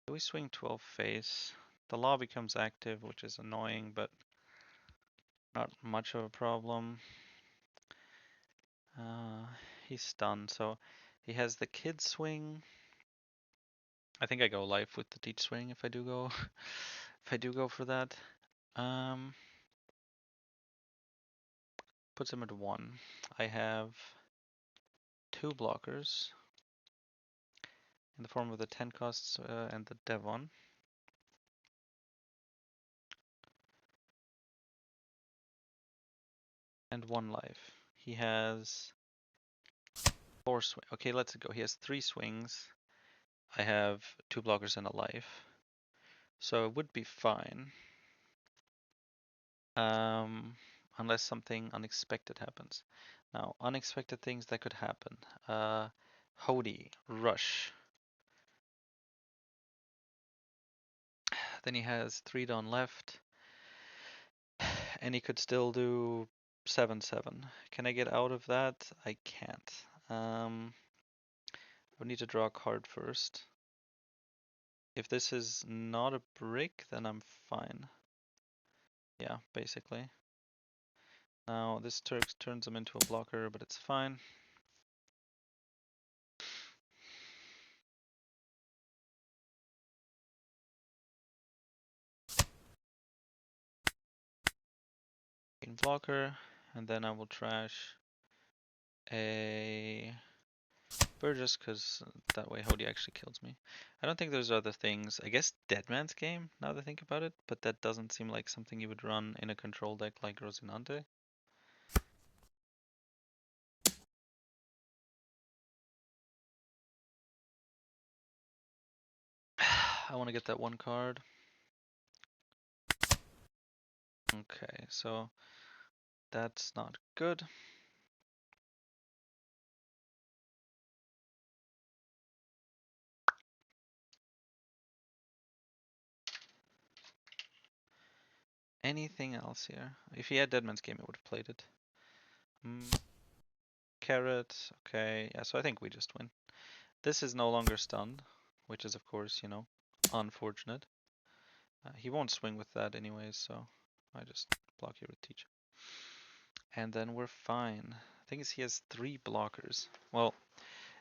Do we swing 12 face? The law becomes active, which is annoying, but not much of a problem. He's stunned, so he has the kid swing. I think I go life with the teach swing if I do go if I do go for that. Puts him at 1. I have 2 blockers in the form of the 10 costs and the Devon. And 1 life. He has 4 swings. Okay, let's go. He has 3 swings. I have 2 blockers and a life. So it would be fine. Unless something unexpected happens. Now, unexpected things that could happen. Hody, Rush. Then he has 3 Dawn left. And he could still do 7/7. Can I get out of that? I can't. I need to draw a card first. If this is not a brick, then I'm fine. Yeah, basically. Now this turns him into a blocker, but it's fine. Green blocker, and then I will trash a Burgess, because that way Hody actually kills me. I don't think there's other things. I guess Dead Man's Game, now that I think about it, but that doesn't seem like something you would run in a control deck like Rosinante. I want to get that one card. Okay, so that's not good. Anything else here? If he had Deadman's Game, I would have played it. Carrot, okay, yeah, so I think we just win. This is no longer stunned, which is of course, you know, unfortunate. He won't swing with that anyways, so I just block here with Teach. And then we're fine. The thing is, he has 3 blockers. Well,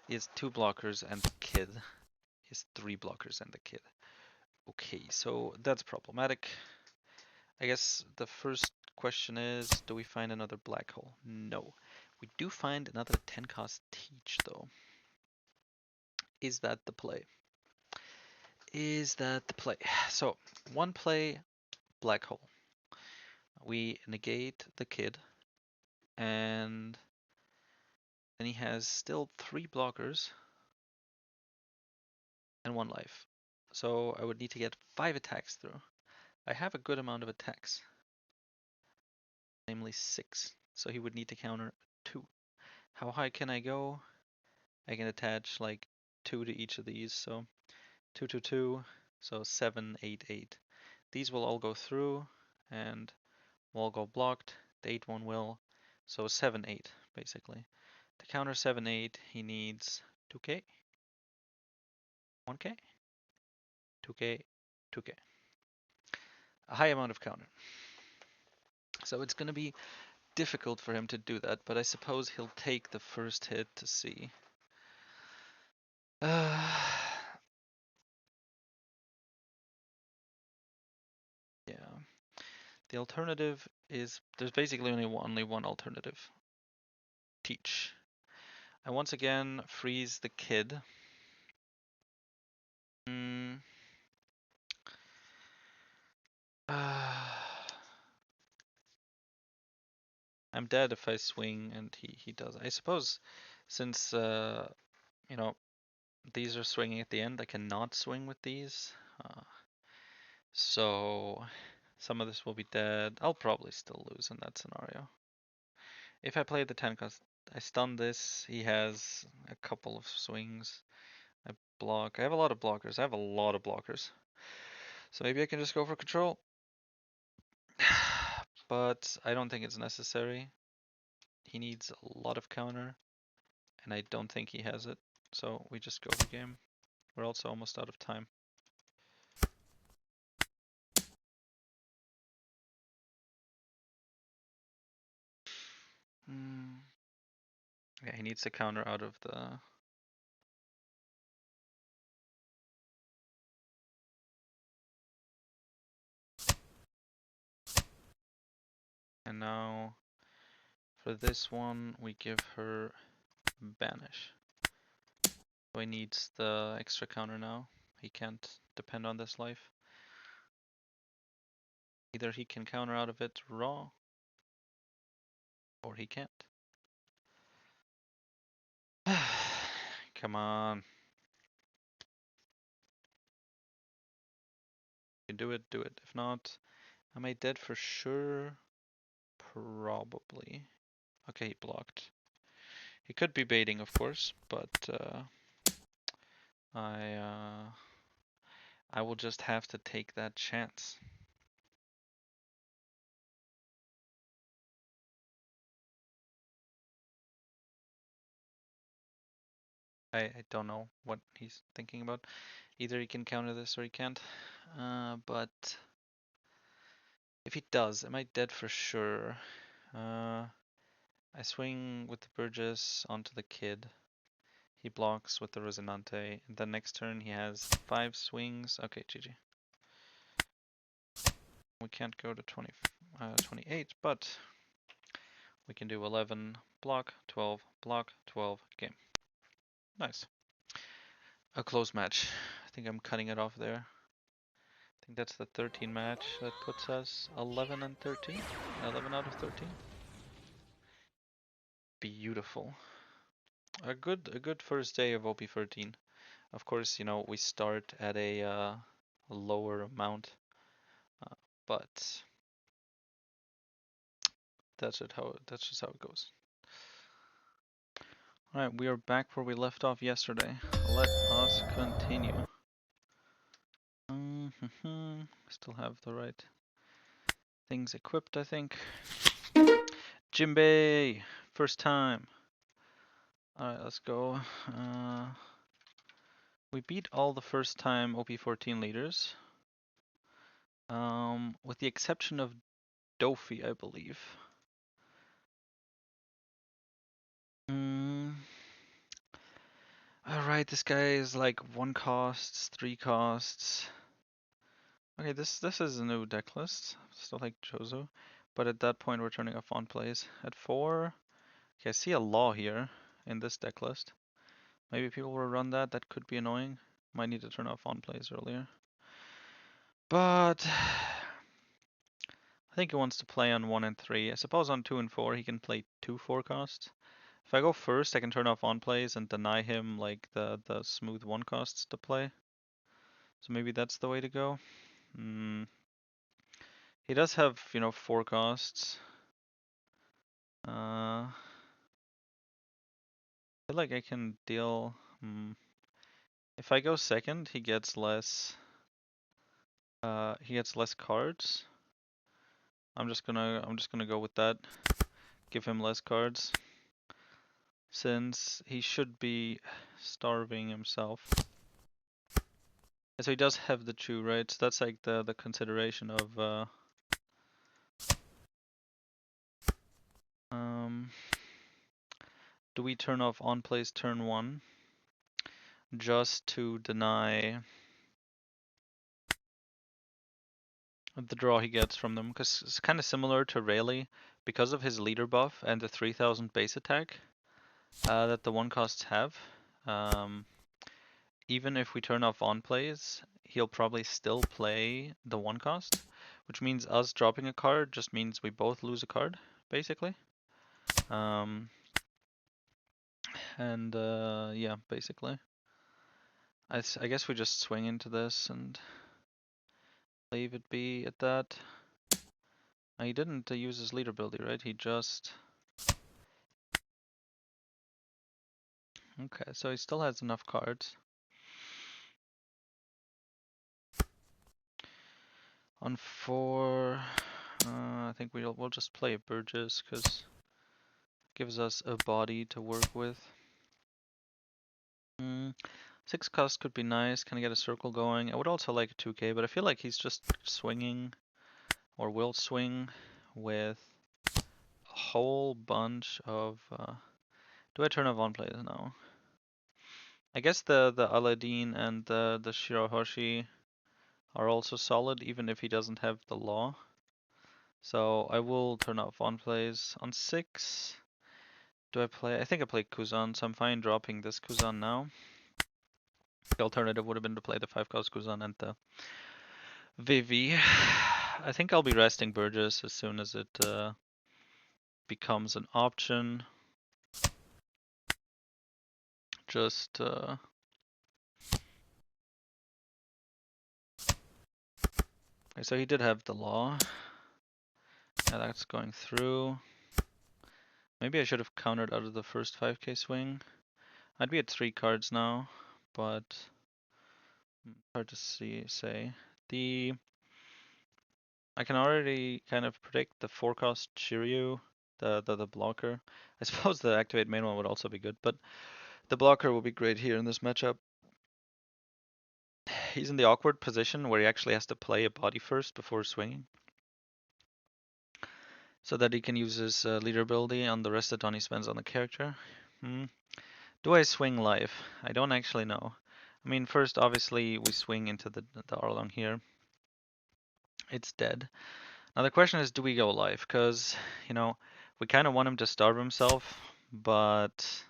he has 2 blockers and the kid. He has 3 blockers and the kid. Okay, so that's problematic. I guess the first question is, do we find another black hole? No. We do find another 10 cost Teach though. Is that the play? Is that the play? So, 1 play, black hole. We negate the kid, and then he has still 3 blockers and 1 life. So I would need to get 5 attacks through. I have a good amount of attacks, namely 6. So he would need to counter 2. How high can I go? I can attach like 2 to each of these, so 2, 2, 2, so 7, 8, 8. These will all go through and will all go blocked. The 8 one will, so 7, 8 basically. To counter 7, 8, he needs 2k, 1k, 2k, 2k. A high amount of counter. So it's going to be difficult for him to do that, but I suppose he'll take the first hit to see. Yeah. The alternative is, there's basically only one alternative. Teach. I once again freeze the kid. Mm. I'm dead if I swing and he does. I suppose since you know, these are swinging at the end, I cannot swing with these. So some of this will be dead. I'll probably still lose in that scenario. If I play the 10 cost, I stun this. He has a couple of swings. I block. I have a lot of blockers. I have a lot of blockers. So maybe I can just go for control. But I don't think it's necessary. He needs a lot of counter, and I don't think he has it. So we just go the game. We're also almost out of time. Yeah, he needs to counter out of the... And now for this one, we give her Banish. So he needs the extra counter now. He can't depend on this life. Either he can counter out of it raw, or he can't. Come on. You do it, do it. If not, am I dead for sure? Probably. Okay, he blocked. He could be baiting, of course, but I I will just have to take that chance. I don't know what he's thinking about. Either he can counter this or he can't. But if he does, am I dead for sure? I swing with the Burgess onto the kid. He blocks with the Rosinante. And then next turn he has 5 swings. Okay, GG. We can't go to 28, but we can do 11 block, 12 block, 12 game. Nice. A close match. I think I'm cutting it off there. I think that's the 13 match that puts us 11 and 13. 11 out of 13. Beautiful. A good first day of OP14. Of course, you know, we start at a lower amount, but that's just how it goes. Alright, we are back where we left off yesterday. Let us continue. Still have the right things equipped, I think. Jinbe! First time. Alright, let's go. We beat all the first time OP14 leaders. With the exception of Doffy, I believe. Alright, this guy is like 1 costs, 3 costs. Okay, this is a new deck list. Still like Jozo. But at that point we're turning off on plays. At 4. Okay, I see a law here in this deck list. Maybe people will run that. That could be annoying. Might need to turn off on plays earlier. But I think he wants to play on 1 and 3. I suppose on 2 and 4 he can play 2 4 costs. If I go first, I can turn off on plays and deny him like the smooth 1 costs to play. So maybe that's the way to go. He does have, you know, 4 costs. I feel like I can deal. If I go second, he gets less. He gets less cards. I'm just gonna go with that. Give him less cards, since he should be starving himself. So he does have the chew, right? So that's like the consideration of do we turn off on plays turn 1 just to deny the draw he gets from them? Because it's kind of similar to Rayleigh because of his leader buff and the 3000 base attack that the 1 costs have. Even if we turn off on plays, he'll probably still play the 1 cost, which means us dropping a card just means we both lose a card, basically. Yeah, basically. I guess we just swing into this and leave it be at that. He didn't use his leader ability, right? He just... Okay, so he still has enough cards. On 4, I think we'll just play a Burgess, because it gives us a body to work with. 6 cost could be nice, kind of get a circle going. I would also like a 2k, but I feel like he's just swinging, or will swing, with a whole bunch of... do I turn off on plays now? I guess the Aladdin and the Shirahoshi are also solid, even if he doesn't have the law. So I will turn off on plays. On 6, do I play? I think I play Kuzan, so I'm fine dropping this Kuzan now. The alternative would have been to play the 5 cost Kuzan and the Vivi. I think I'll be resting Burgess as soon as it becomes an option. Just okay, so he did have the law. Yeah, that's going through. Maybe I should have countered out of the first 5k swing. I'd be at 3 cards now, but Hard to say. I can already kind of predict the forecast Shiryu, the blocker. I suppose the activate main one would also be good, but the blocker will be great here in this matchup. He's in the awkward position where he actually has to play a body first before swinging, so that he can use his leader ability on the rest that Donnie spends on the character. Do I swing live? I don't actually know. I mean, first, obviously, we swing into the Arlong here. It's dead. Now the question is, do we go live? Because, you know, we kind of want him to starve himself, but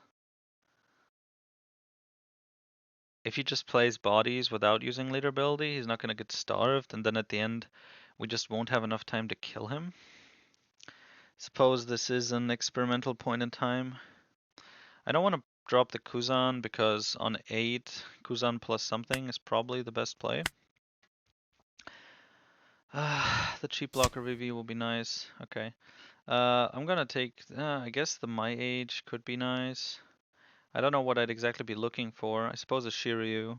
if he just plays bodies without using leader ability, he's not going to get starved, and then at the end, we just won't have enough time to kill him. Suppose this is an experimental point in time. I don't want to drop the Kuzan because on 8, Kuzan plus something is probably the best play. The cheap blocker VV will be nice. Okay. I'm gonna take, I guess the My Age could be nice. I don't know what I'd exactly be looking for. I suppose a Shiryu.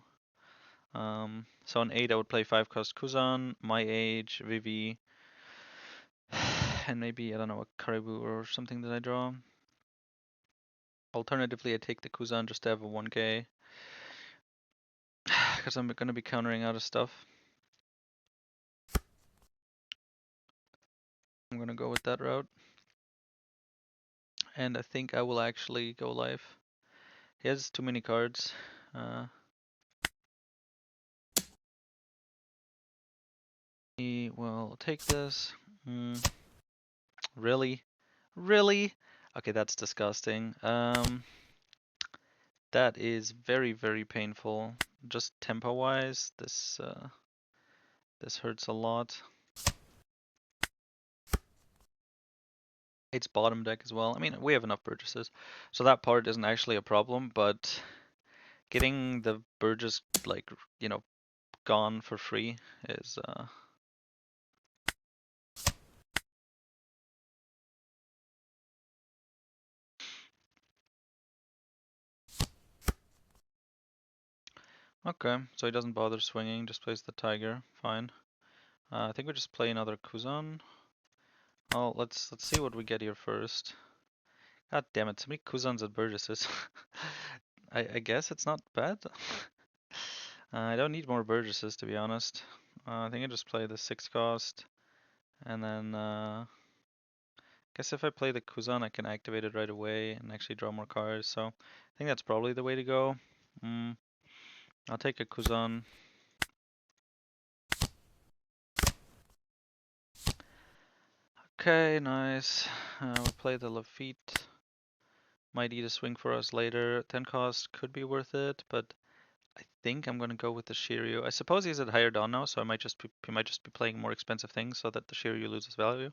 So on 8 I would play 5 cost Kuzan, My Age, VV, and maybe, I don't know, a Karibu or something that I draw. Alternatively, I take the Kuzan just to have a 1k. Because I'm gonna be countering out of stuff. I'm gonna go with that route. And I think I will actually go live. He has too many cards. He will take this. Really? Really? Okay, that's disgusting. That is very, very painful. Just tempo-wise, this hurts a lot. It's bottom deck as well. I mean, we have enough Burgesses, so that part isn't actually a problem, but getting the Burgess, like, you know, gone for free is, Okay, so he doesn't bother swinging, just plays the Tiger, fine. I think we just play another Kuzan. Oh, let's see what we get here first. God damn it, so many Kuzans and Burgesses. I guess it's not bad. I don't need more Burgesses, to be honest. I think I just play the 6 cost, and then guess if I play the Kuzan, I can activate it right away and actually draw more cards. So I think that's probably the way to go. I'll take a Kuzan. Okay, nice. We'll play the Lafitte. Might eat a swing for us later. 10 cost could be worth it, but I think I'm gonna go with the Shiryu. I suppose he's at higher dawn now, so he might just be playing more expensive things so that the Shiryu loses value.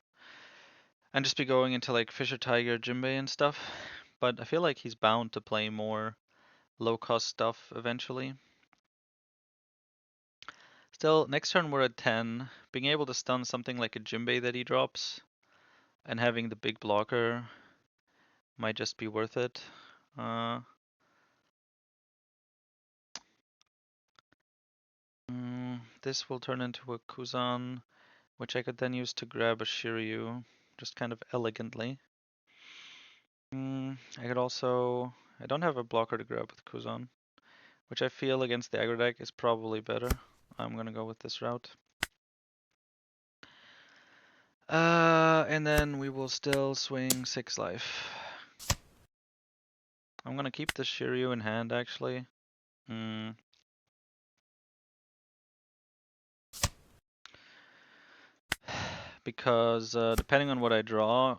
And just be going into like Fisher Tiger, Jinbe and stuff. But I feel like he's bound to play more low cost stuff eventually. Still, next turn we're at 10. Being able to stun something like a Jinbe that he drops and having the big blocker might just be worth it. This will turn into a Kuzan, which I could then use to grab a Shiryu, just kind of elegantly. I could also... I don't have a blocker to grab with Kuzan, which I feel against the aggro deck is probably better. I'm gonna go with this route. And then we will still swing 6 life. I'm gonna keep the Shiryu in hand, actually. Because depending on what I draw,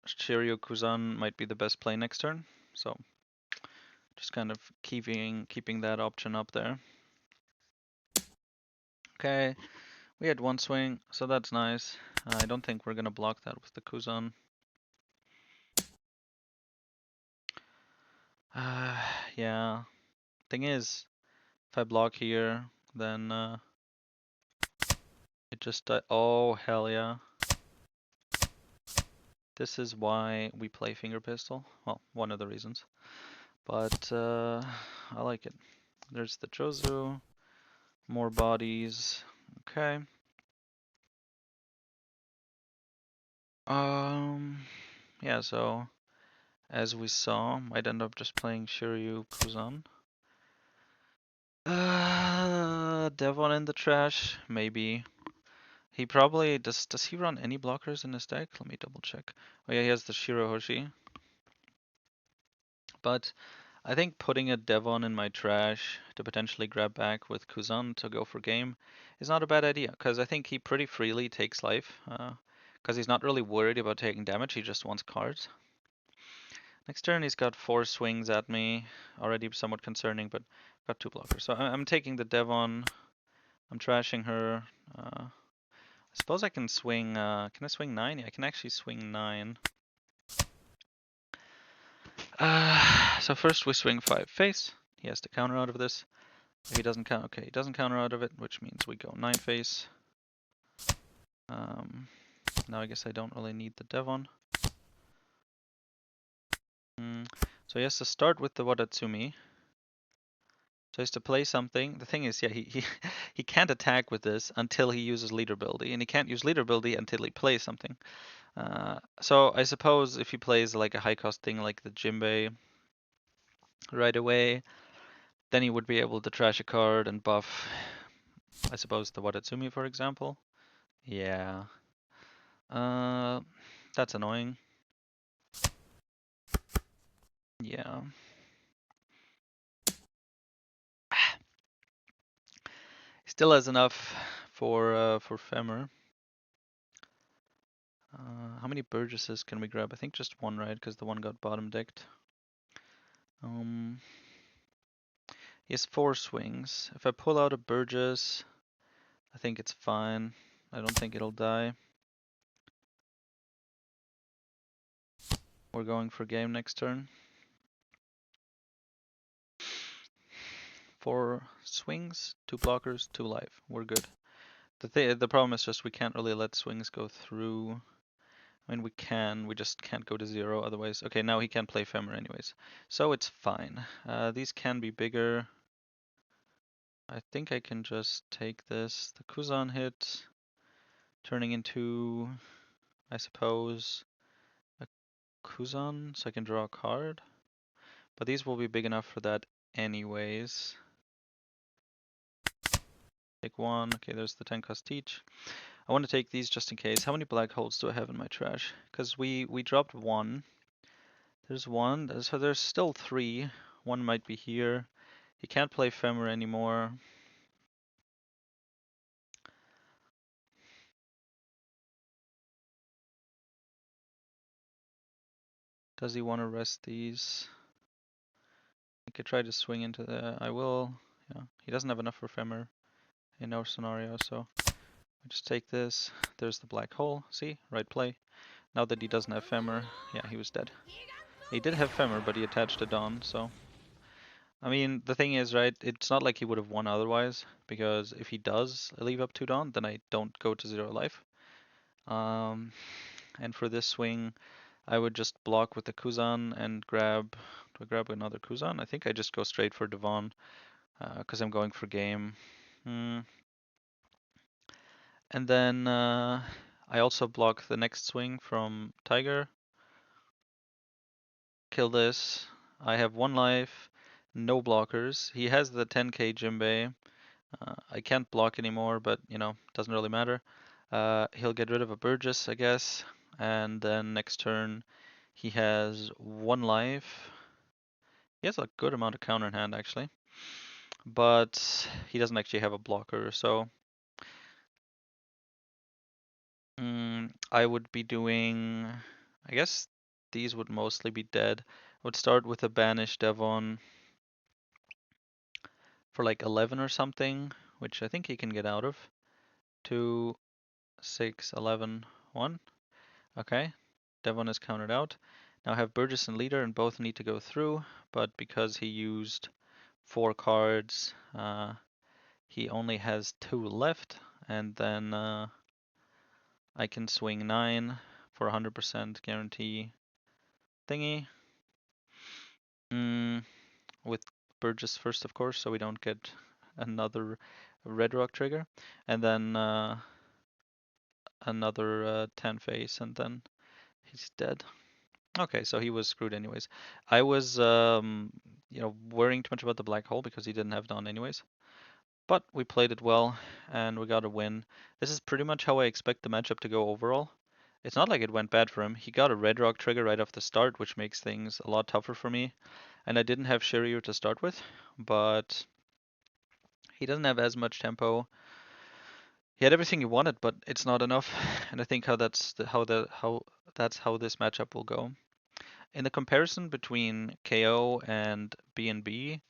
Shiryu Kuzan might be the best play next turn. So just kind of keeping that option up there. Okay, we had 1 swing, so that's nice. I don't think we're gonna block that with the Kuzan. Yeah. Thing is, if I block here, then it just oh hell yeah. This is why we play Finger Pistol. Well, one of the reasons. But I like it. There's the Chozu. More bodies. Okay. Yeah, so as we saw, might end up just playing Shiryu Kuzan. Devon in the trash, maybe. He probably does he run any blockers in his deck? Let me double check. Oh yeah, he has the Shirohoshi. But I think putting a Devon in my trash to potentially grab back with Kuzan to go for game is not a bad idea, because I think he pretty freely takes life, because he's not really worried about taking damage, he just wants cards. Next turn he's got 4 swings at me, already somewhat concerning, but got 2 blockers. So I'm taking the Devon, I'm trashing her. I suppose I can swing, can I swing 9? Yeah, I can actually swing 9. So first we swing 5 face. He has to counter out of this. If he doesn't count, okay, he doesn't counter out of it, which means we go 9 face. Now I guess I don't really need the Devon. So he has to start with the Wadatsumi. So he has to play something. The thing is, yeah, he can't attack with this until he uses leader ability, and he can't use leader ability until he plays something. So I suppose if he plays like a high cost thing like the Jinbe right away, then he would be able to trash a card and buff, I suppose, the Wadatsumi, for example. Yeah. That's annoying. Yeah. Still has enough for Femur. How many Burgesses can we grab? I think just one, right? Because the one got bottom decked. He has 4 swings. If I pull out a Burgess, I think it's fine. I don't think it'll die. We're going for game next turn. 4 swings, 2 blockers, 2 life. We're good. The problem is just we can't really let swings go through. I mean, we can, we just can't go to 0 otherwise. Okay, now he can't play Femur anyways. So it's fine. These can be bigger. I think I can just take this, the Kuzan hit, turning into, I suppose, a Kuzan, so I can draw a card. But these will be big enough for that anyways. Take 1, okay, there's the 10 cost each. I want to take these just in case. How many black holes do I have in my trash? Because we dropped 1. There's 1, so there's still 3. 1 might be here. He can't play Femur anymore. Does he want to rest these? I could try to swing into the... I will. Yeah, he doesn't have enough for Femur in our scenario, so I just take this. There's the black hole. See? Right play. Now that he doesn't have Femur, yeah, he was dead. He did have Femur, but he attached a Dawn, so... I mean, the thing is, right, it's not like he would have won otherwise, because if he does leave up 2 Dawn, then I don't go to 0 life. And for this swing, I would just block with the Kuzan and grab... Do I grab another Kuzan? I think I just go straight for Devon, because I'm going for game. And then I also block the next swing from Tiger. Kill this. I have 1 life, no blockers. He has the 10k Jinbe. I can't block anymore, but you know, doesn't really matter. He'll get rid of a Burgess, I guess, and then next turn he has 1 life. He has a good amount of counter in hand actually, but he doesn't actually have a blocker, so I would be doing, I guess these would mostly be dead. I would start with a banished Devon for like 11 or something, which I think he can get out of. 2, 6, 11, 1. Okay, Devon is counted out. Now I have Burgess and Leader, and both need to go through, but because he used 4 cards, he only has 2 left, and then I can swing 9 for 100% guarantee thingy. With Burgess first, of course, so we don't get another red rock trigger, and then another 10 face, and then he's dead. Okay, so he was screwed anyways. I was, worrying too much about the black hole because he didn't have Dawn anyways. But we played it well, and we got a win. This is pretty much how I expect the matchup to go overall. It's not like it went bad for him. He got a red rock trigger right off the start, which makes things a lot tougher for me. And I didn't have Shiryu to start with, but he doesn't have as much tempo. He had everything he wanted, but it's not enough. And I think that's how this matchup will go. In the comparison between KO and B&B,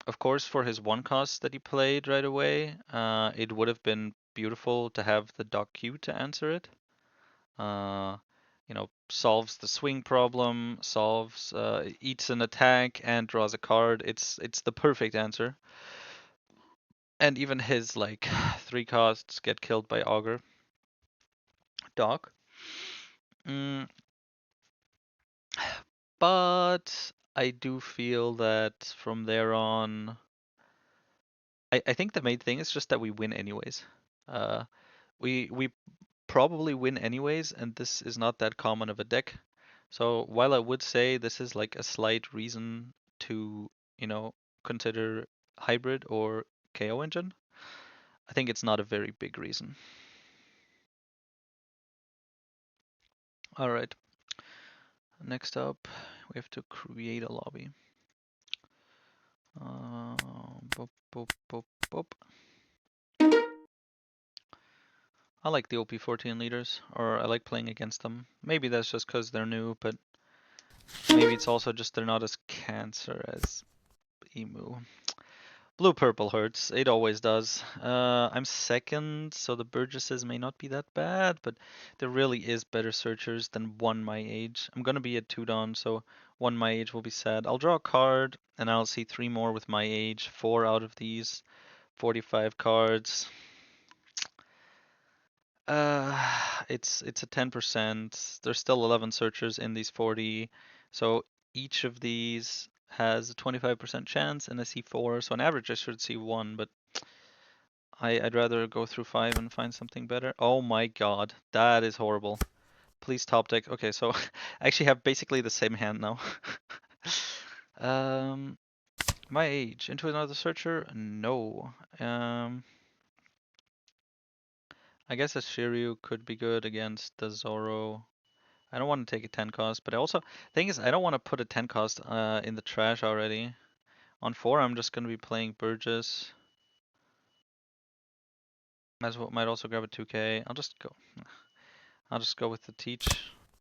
of course, for his one cost that he played right away, it would have been beautiful to have the Doc Q to answer it. Solves the swing problem, eats an attack and draws a card. It's the perfect answer. And even his like 3 costs get killed by Augur. Doc. Mm, but I do feel that from there on, I think the main thing is just that we win anyways. Uh, we probably win anyways, and this is not that common of a deck. So while I would say this is like a slight reason to, consider hybrid or KO engine, I think it's not a very big reason. All right. Next up, we have to create a lobby. Boop, boop, boop, boop. I like the OP14 leaders, or I like playing against them. Maybe that's just because they're new, but maybe it's also just they're not as cancer as Emu. Blue purple hurts. It always does. I'm second, so the Burgesses may not be that bad, but there really is better searchers than one my age. I'm gonna be at 2 down, so one my age will be sad. I'll draw a card, and I'll see 3 more with my age. 4 out of these 45 cards. It's a 10%. There's still 11 searchers in these 40, so each of these has a 25% chance, and I see 4, so on average I should see 1, but I'd rather go through 5 and find something better. Oh my god, that is horrible. Please top deck. Okay, so I actually have basically the same hand now. um, my age into another searcher? No. I guess a Shiryu could be good against the Zoro. I don't want to take a 10 cost, but I also thing is I don't want to put a 10 cost in the trash already. On 4, I'm just gonna be playing Burgess. Might also grab a 2K. I'll just go with the Teach.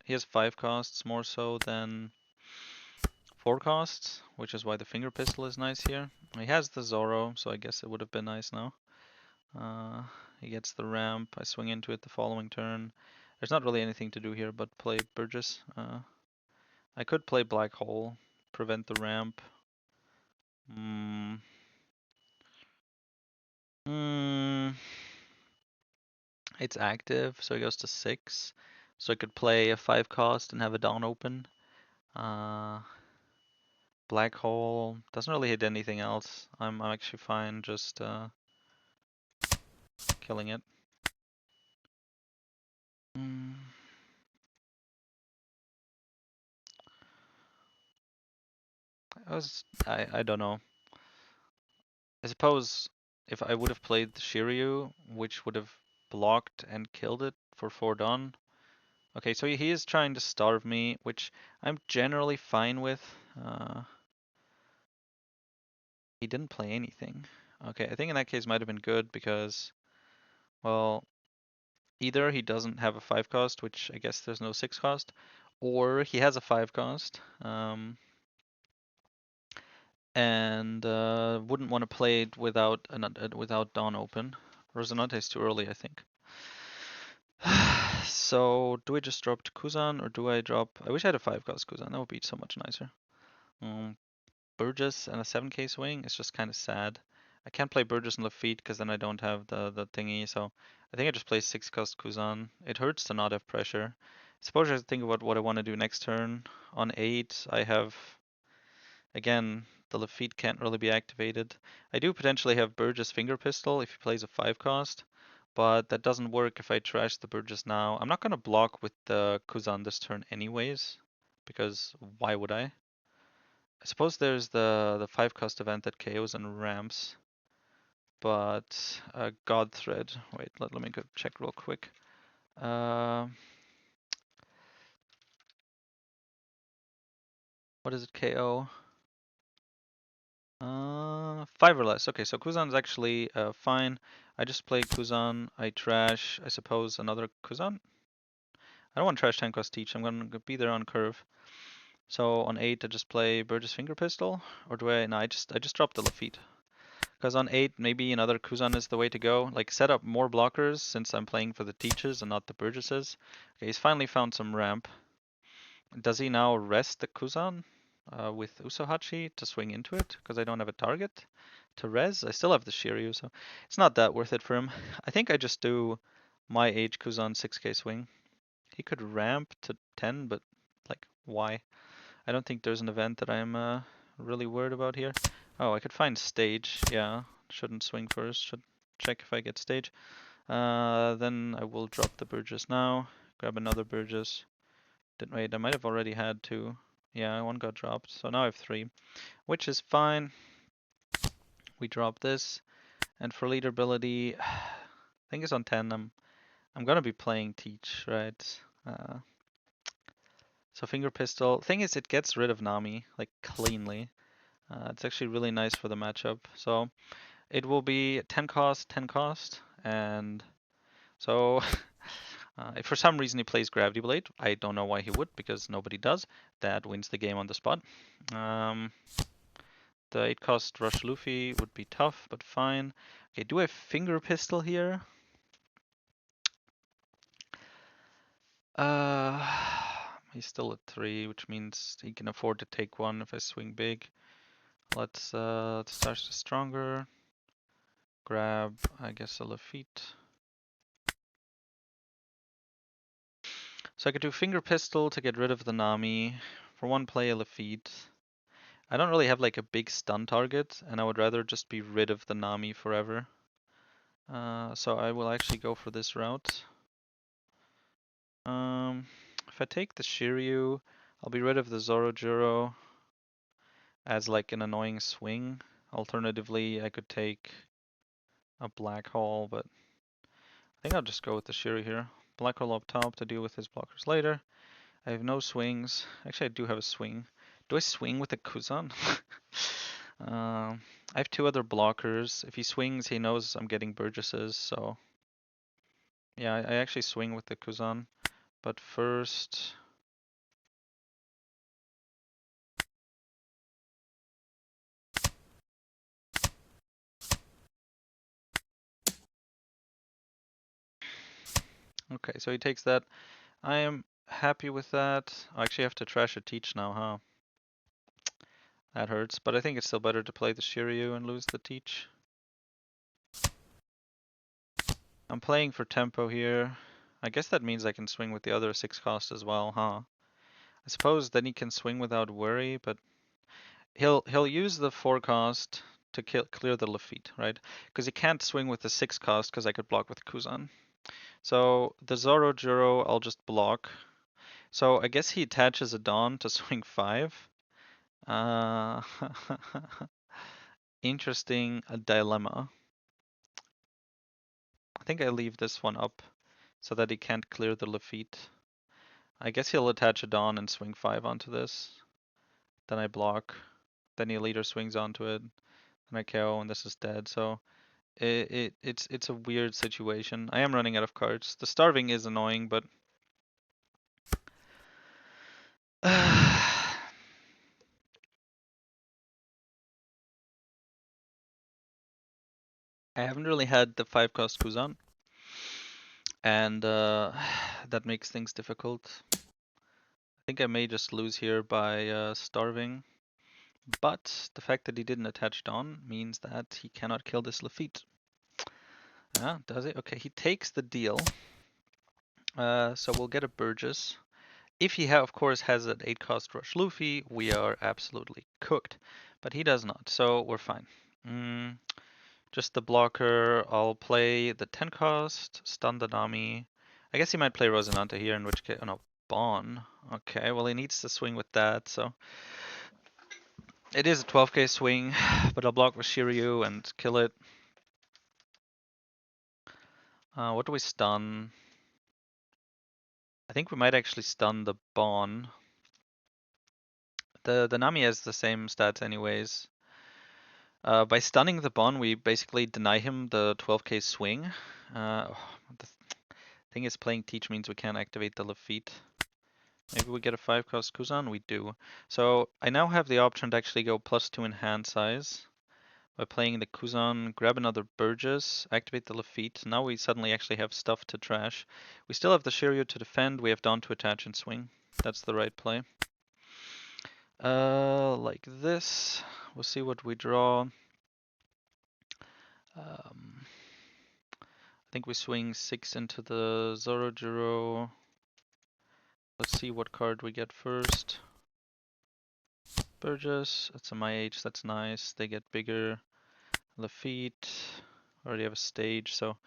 He has 5 costs more so than 4 costs, which is why the finger pistol is nice here. He has the Zoro, so I guess it would have been nice now. He gets the ramp. I swing into it the following turn. There's not really anything to do here but play Burgess. I could play Black Hole, prevent the ramp. It's active, so it goes to 6. So I could play a 5 cost and have a Dawn open. Black Hole doesn't really hit anything else. I'm actually fine just killing it. I don't know. I suppose if I would have played Shiryu, which would have blocked and killed it for 4 Dawn. Okay, so he is trying to starve me, which I'm generally fine with. He didn't play anything. Okay, I think in that case might have been good because, well, either he doesn't have a 5 cost, which I guess there's no 6 cost, or he has a 5 cost, and wouldn't want to play it without Dawn open. Rosinante is too early, I think. So, do I just drop to Kuzan, or do I drop... I wish I had a 5 cost Kuzan, that would be so much nicer. Burgess and a 7k swing is just kind of sad. I can't play Burgess and Lafitte because then I don't have the thingy, so I think I just play 6 cost Kuzan. It hurts to not have pressure. Suppose I think about what I want to do next turn. On 8, I have, again, The Lafitte can't really be activated. I do potentially have Burgess Finger Pistol if he plays a 5 cost, but that doesn't work if I trash the Burgess now. I'm not gonna block with the Kuzan this turn anyways, because why would I? I suppose there's the 5 cost event that KOs and ramps, but God Thread. Wait, let me go check real quick. What is it, KO? 5 or less. Okay, so Kuzan's actually fine. I just play Kuzan. I trash, I suppose, another Kuzan. I don't want to trash 10 cost Teach. I'm gonna be there on curve. So on 8, I just play Burgess Finger Pistol, or do I? No, I just drop the Lafitte. Because on 8, maybe another Kuzan is the way to go. Like, set up more blockers since I'm playing for the Teaches and not the Burgesses. Okay, he's finally found some ramp. Does he now rest the Kuzan with Usohachi to swing into it? Because I don't have a target to res. I still have the Shiryu, so it's not that worth it for him. I think I just do my age Kuzan 6k swing. He could ramp to 10, but like, why? I don't think there's an event that I'm really worried about here. Oh, I could find stage. Yeah, shouldn't swing first. Should check if I get stage. Then I will drop the Burgess now. Grab another Burgess. Didn't wait. I might have already had two. Yeah, one got dropped. So now I have 3, which is fine. We drop this, and for leaderability, I think it's on 10. I'm gonna be playing Teach, right? So Finger Pistol. Thing is, it gets rid of Nami like cleanly. It's actually really nice for the matchup. So it will be 10 cost, 10 cost, and so if for some reason he plays Gravity Blade, I don't know why he would, because nobody does. That wins the game on the spot. The 8 cost Rush Luffy would be tough, but fine. Okay, do I Finger Pistol here? He's still at 3, which means he can afford to take one if I swing big. Let's start stronger. Grab, I guess, a Lafitte. So I could do Finger Pistol to get rid of the Nami. For one play, a Lafitte. I don't really have like a big stun target, and I would rather just be rid of the Nami forever. So I will actually go for this route. If I take the Shiryu, I'll be rid of the Zorojuro as like an annoying swing. Alternatively, I could take a Black Hole, but I think I'll just go with the Shiryu here. Black Hole up top to deal with his blockers later. I have no swings. Actually, I do have a swing. Do I swing with the Kuzan? I have 2 other blockers. If he swings, he knows I'm getting Burgesses, so yeah, I actually swing with the Kuzan. But first, okay, so he takes that. I am happy with that. I actually have to trash a Teach now, huh? That hurts, but I think it's still better to play the Shiryu and lose the Teach. I'm playing for tempo here. I guess that means I can swing with the other 6 cost as well, huh? I suppose then he can swing without worry, but he'll use the 4 cost to clear the Lafitte, right? Because he can't swing with the 6 cost because I could block with Kuzan. So the Zorojuro I'll just block. So I guess he attaches a Dawn to swing 5. Uh, interesting dilemma. I think I leave this one up so that he can't clear the Lafitte. I guess he'll attach a Dawn and swing 5 onto this. Then I block. Then he later swings onto it. And I KO, and this is dead. So it's a weird situation. I am running out of cards. The starving is annoying, but I haven't really had the 5 cost Kuzan, and that makes things difficult. I think I may just lose here by starving, but the fact that he didn't attach Dawn means that he cannot kill this Lafitte. Ah, does he? Okay, he takes the deal. So we'll get a Burgess. If he, of course, has an 8 cost Rush Luffy, we are absolutely cooked. But he does not, so we're fine. Just the blocker. I'll play the 10 cost, stun the Nami. I guess he might play Rosinante here, in which case, oh no, Bon. Okay, well he needs to swing with that, so it is a 12k swing, but I'll block with Shiryu and kill it. What do we stun? I think we might actually stun the Bon. The Nami has the same stats anyways. By stunning the Bon, we basically deny him the 12k swing. The thing is, playing Teach means we can't activate the Lafitte. Maybe we get a 5 cost Kuzan? We do. So I now have the option to actually go +2 in hand size. By playing the Kuzan, grab another Burgess, activate the Lafitte. Now we suddenly actually have stuff to trash. We still have the Shiryu to defend, we have Dawn to attach and swing. That's the right play. Like this. We'll see what we draw. I think we swing 6 into the Zorojiro. Let's see what card we get first. Burgess, that's a my age, that's nice. They get bigger. Lafitte, already have a stage, so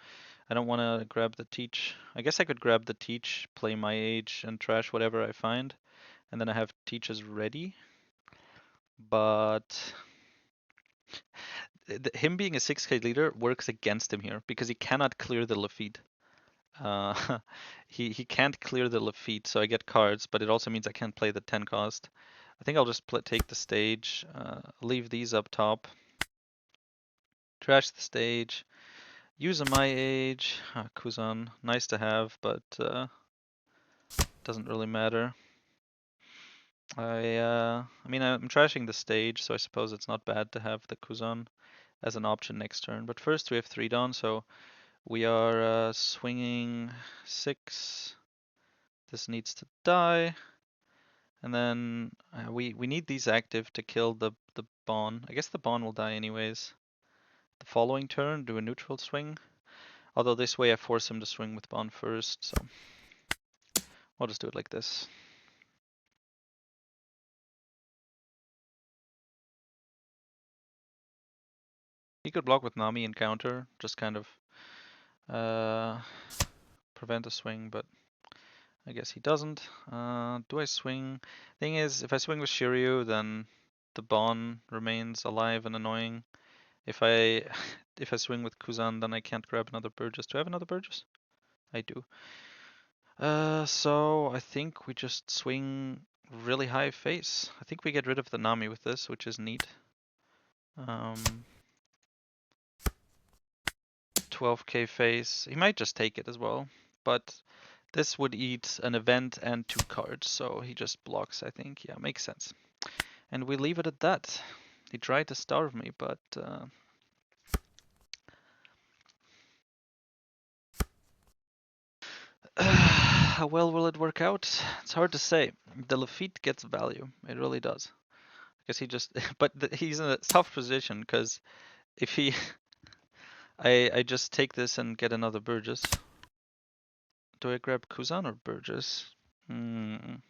I don't want to grab the Teach. I guess I could grab the Teach, play my age, and trash whatever I find. And then I have Teaches ready. But him being a 6k leader works against him here because he cannot clear the Lafitte. He can't clear the Lafitte, so I get cards, but it also means I can't play the 10 cost. I think I'll just take the stage, leave these up top, trash the stage, use a my age, Kuzan, nice to have, but doesn't really matter. I mean, I'm trashing the stage, so I suppose it's not bad to have the Kuzan as an option next turn. But first we have 3 down, so we are swinging 6. This needs to die. And then we need these active to kill the Bon. I guess the Bon will die anyways. The following turn, do a neutral swing. Although this way I force him to swing with Bon first, so I'll just do it like this. He could block with Nami and counter, just kind of prevent a swing, but I guess he doesn't. Do I swing? Thing is, if I swing with Shiryu, then the Bon remains alive and annoying. If I if I swing with Kuzan, then I can't grab another Burgess. Do I have another Burgess? I do. So I think we just swing really high face. I think we get rid of the Nami with this, which is neat. 12k face. He might just take it as well, but this would eat an event and 2 cards, so he just blocks, I think. Yeah, makes sense. And we leave it at that. He tried to starve me, but how well will it work out? It's hard to say. The Lafitte gets value. It really does. Because he just, but he's in a tough position because if he, I just take this and get another Burgess. Do I grab Kuzan or Burgess? Kuzan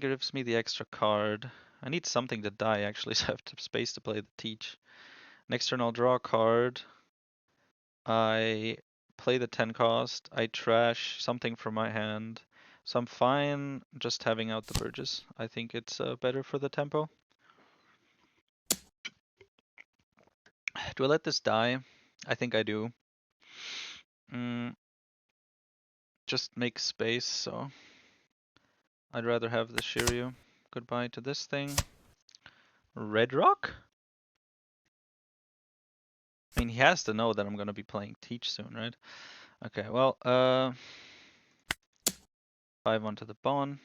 gives me the extra card. I need something to die actually, so I have space to play the Teach. Next turn I'll draw a card. I play the 10 cost. I trash something from my hand. So I'm fine just having out the Burgess. I think it's better for the tempo. Do I let this die? I think I do. Just make space, so I'd rather have the Shiryu. Goodbye to this thing. Red Rock? I mean, he has to know that I'm gonna be playing Teach soon, right? Okay, well, 5 onto the Bon.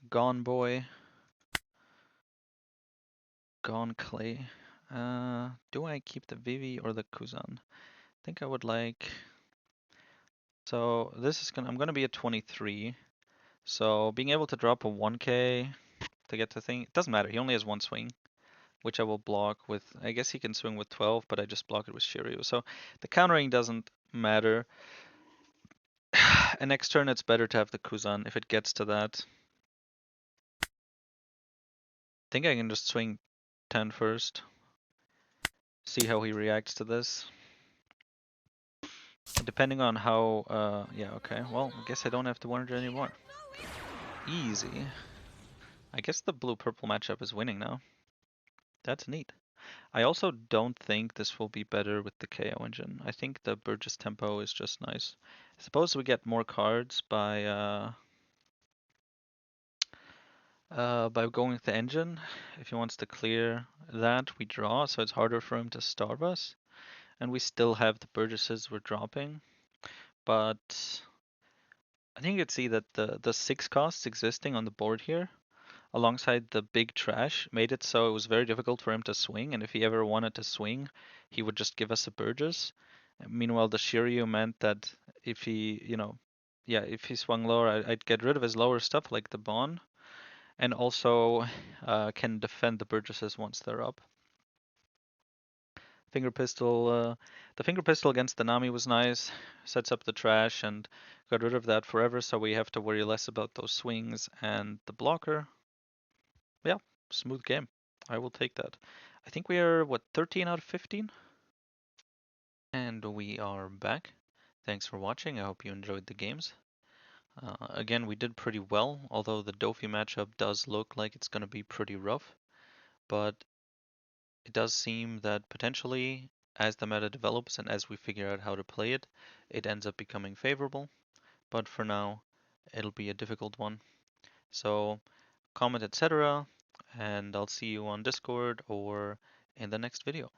Gone Boy. Gone Clay. Do I keep the Vivi or the Kuzan? I think I would like... So this is I'm gonna be at 23. So being able to drop a 1k to get the thing, it doesn't matter. He only has 1 swing, which I will block with, I guess he can swing with 12, but I just block it with Shiryu. So the countering doesn't matter. And next turn it's better to have the Kuzan if it gets to that. think I can just swing 10 first. See how he reacts to this. Depending on how, yeah, okay. Well, I guess I don't have to wonder anymore. Easy. I guess the blue-purple matchup is winning now. That's neat. I also don't think this will be better with the KO engine. I think the Burgess tempo is just nice. I suppose we get more cards by going with the engine. If he wants to clear that, we draw, so it's harder for him to starve us. And we still have the Burgesses we're dropping. But I think you could see that the 6 costs existing on the board here, alongside the big trash, made it so it was very difficult for him to swing, and if he ever wanted to swing, he would just give us a Burgess. Meanwhile, the Shiryu meant that if he, yeah, if he swung lower, I'd get rid of his lower stuff like the Bond, and also can defend the Burgesses once they're up. Finger pistol, the finger pistol against the Nami was nice, sets up the trash and got rid of that forever, so we have to worry less about those swings and the blocker. Yeah, smooth game. I will take that. I think we are, what, 13 out of 15? And we are back. Thanks for watching. I hope you enjoyed the games. Again, we did pretty well, although the Doffy matchup does look like it's going to be pretty rough. But it does seem that potentially, as the meta develops and as we figure out how to play it, it ends up becoming favorable. But for now, it'll be a difficult one. So comment, etc., and I'll see you on Discord or in the next video.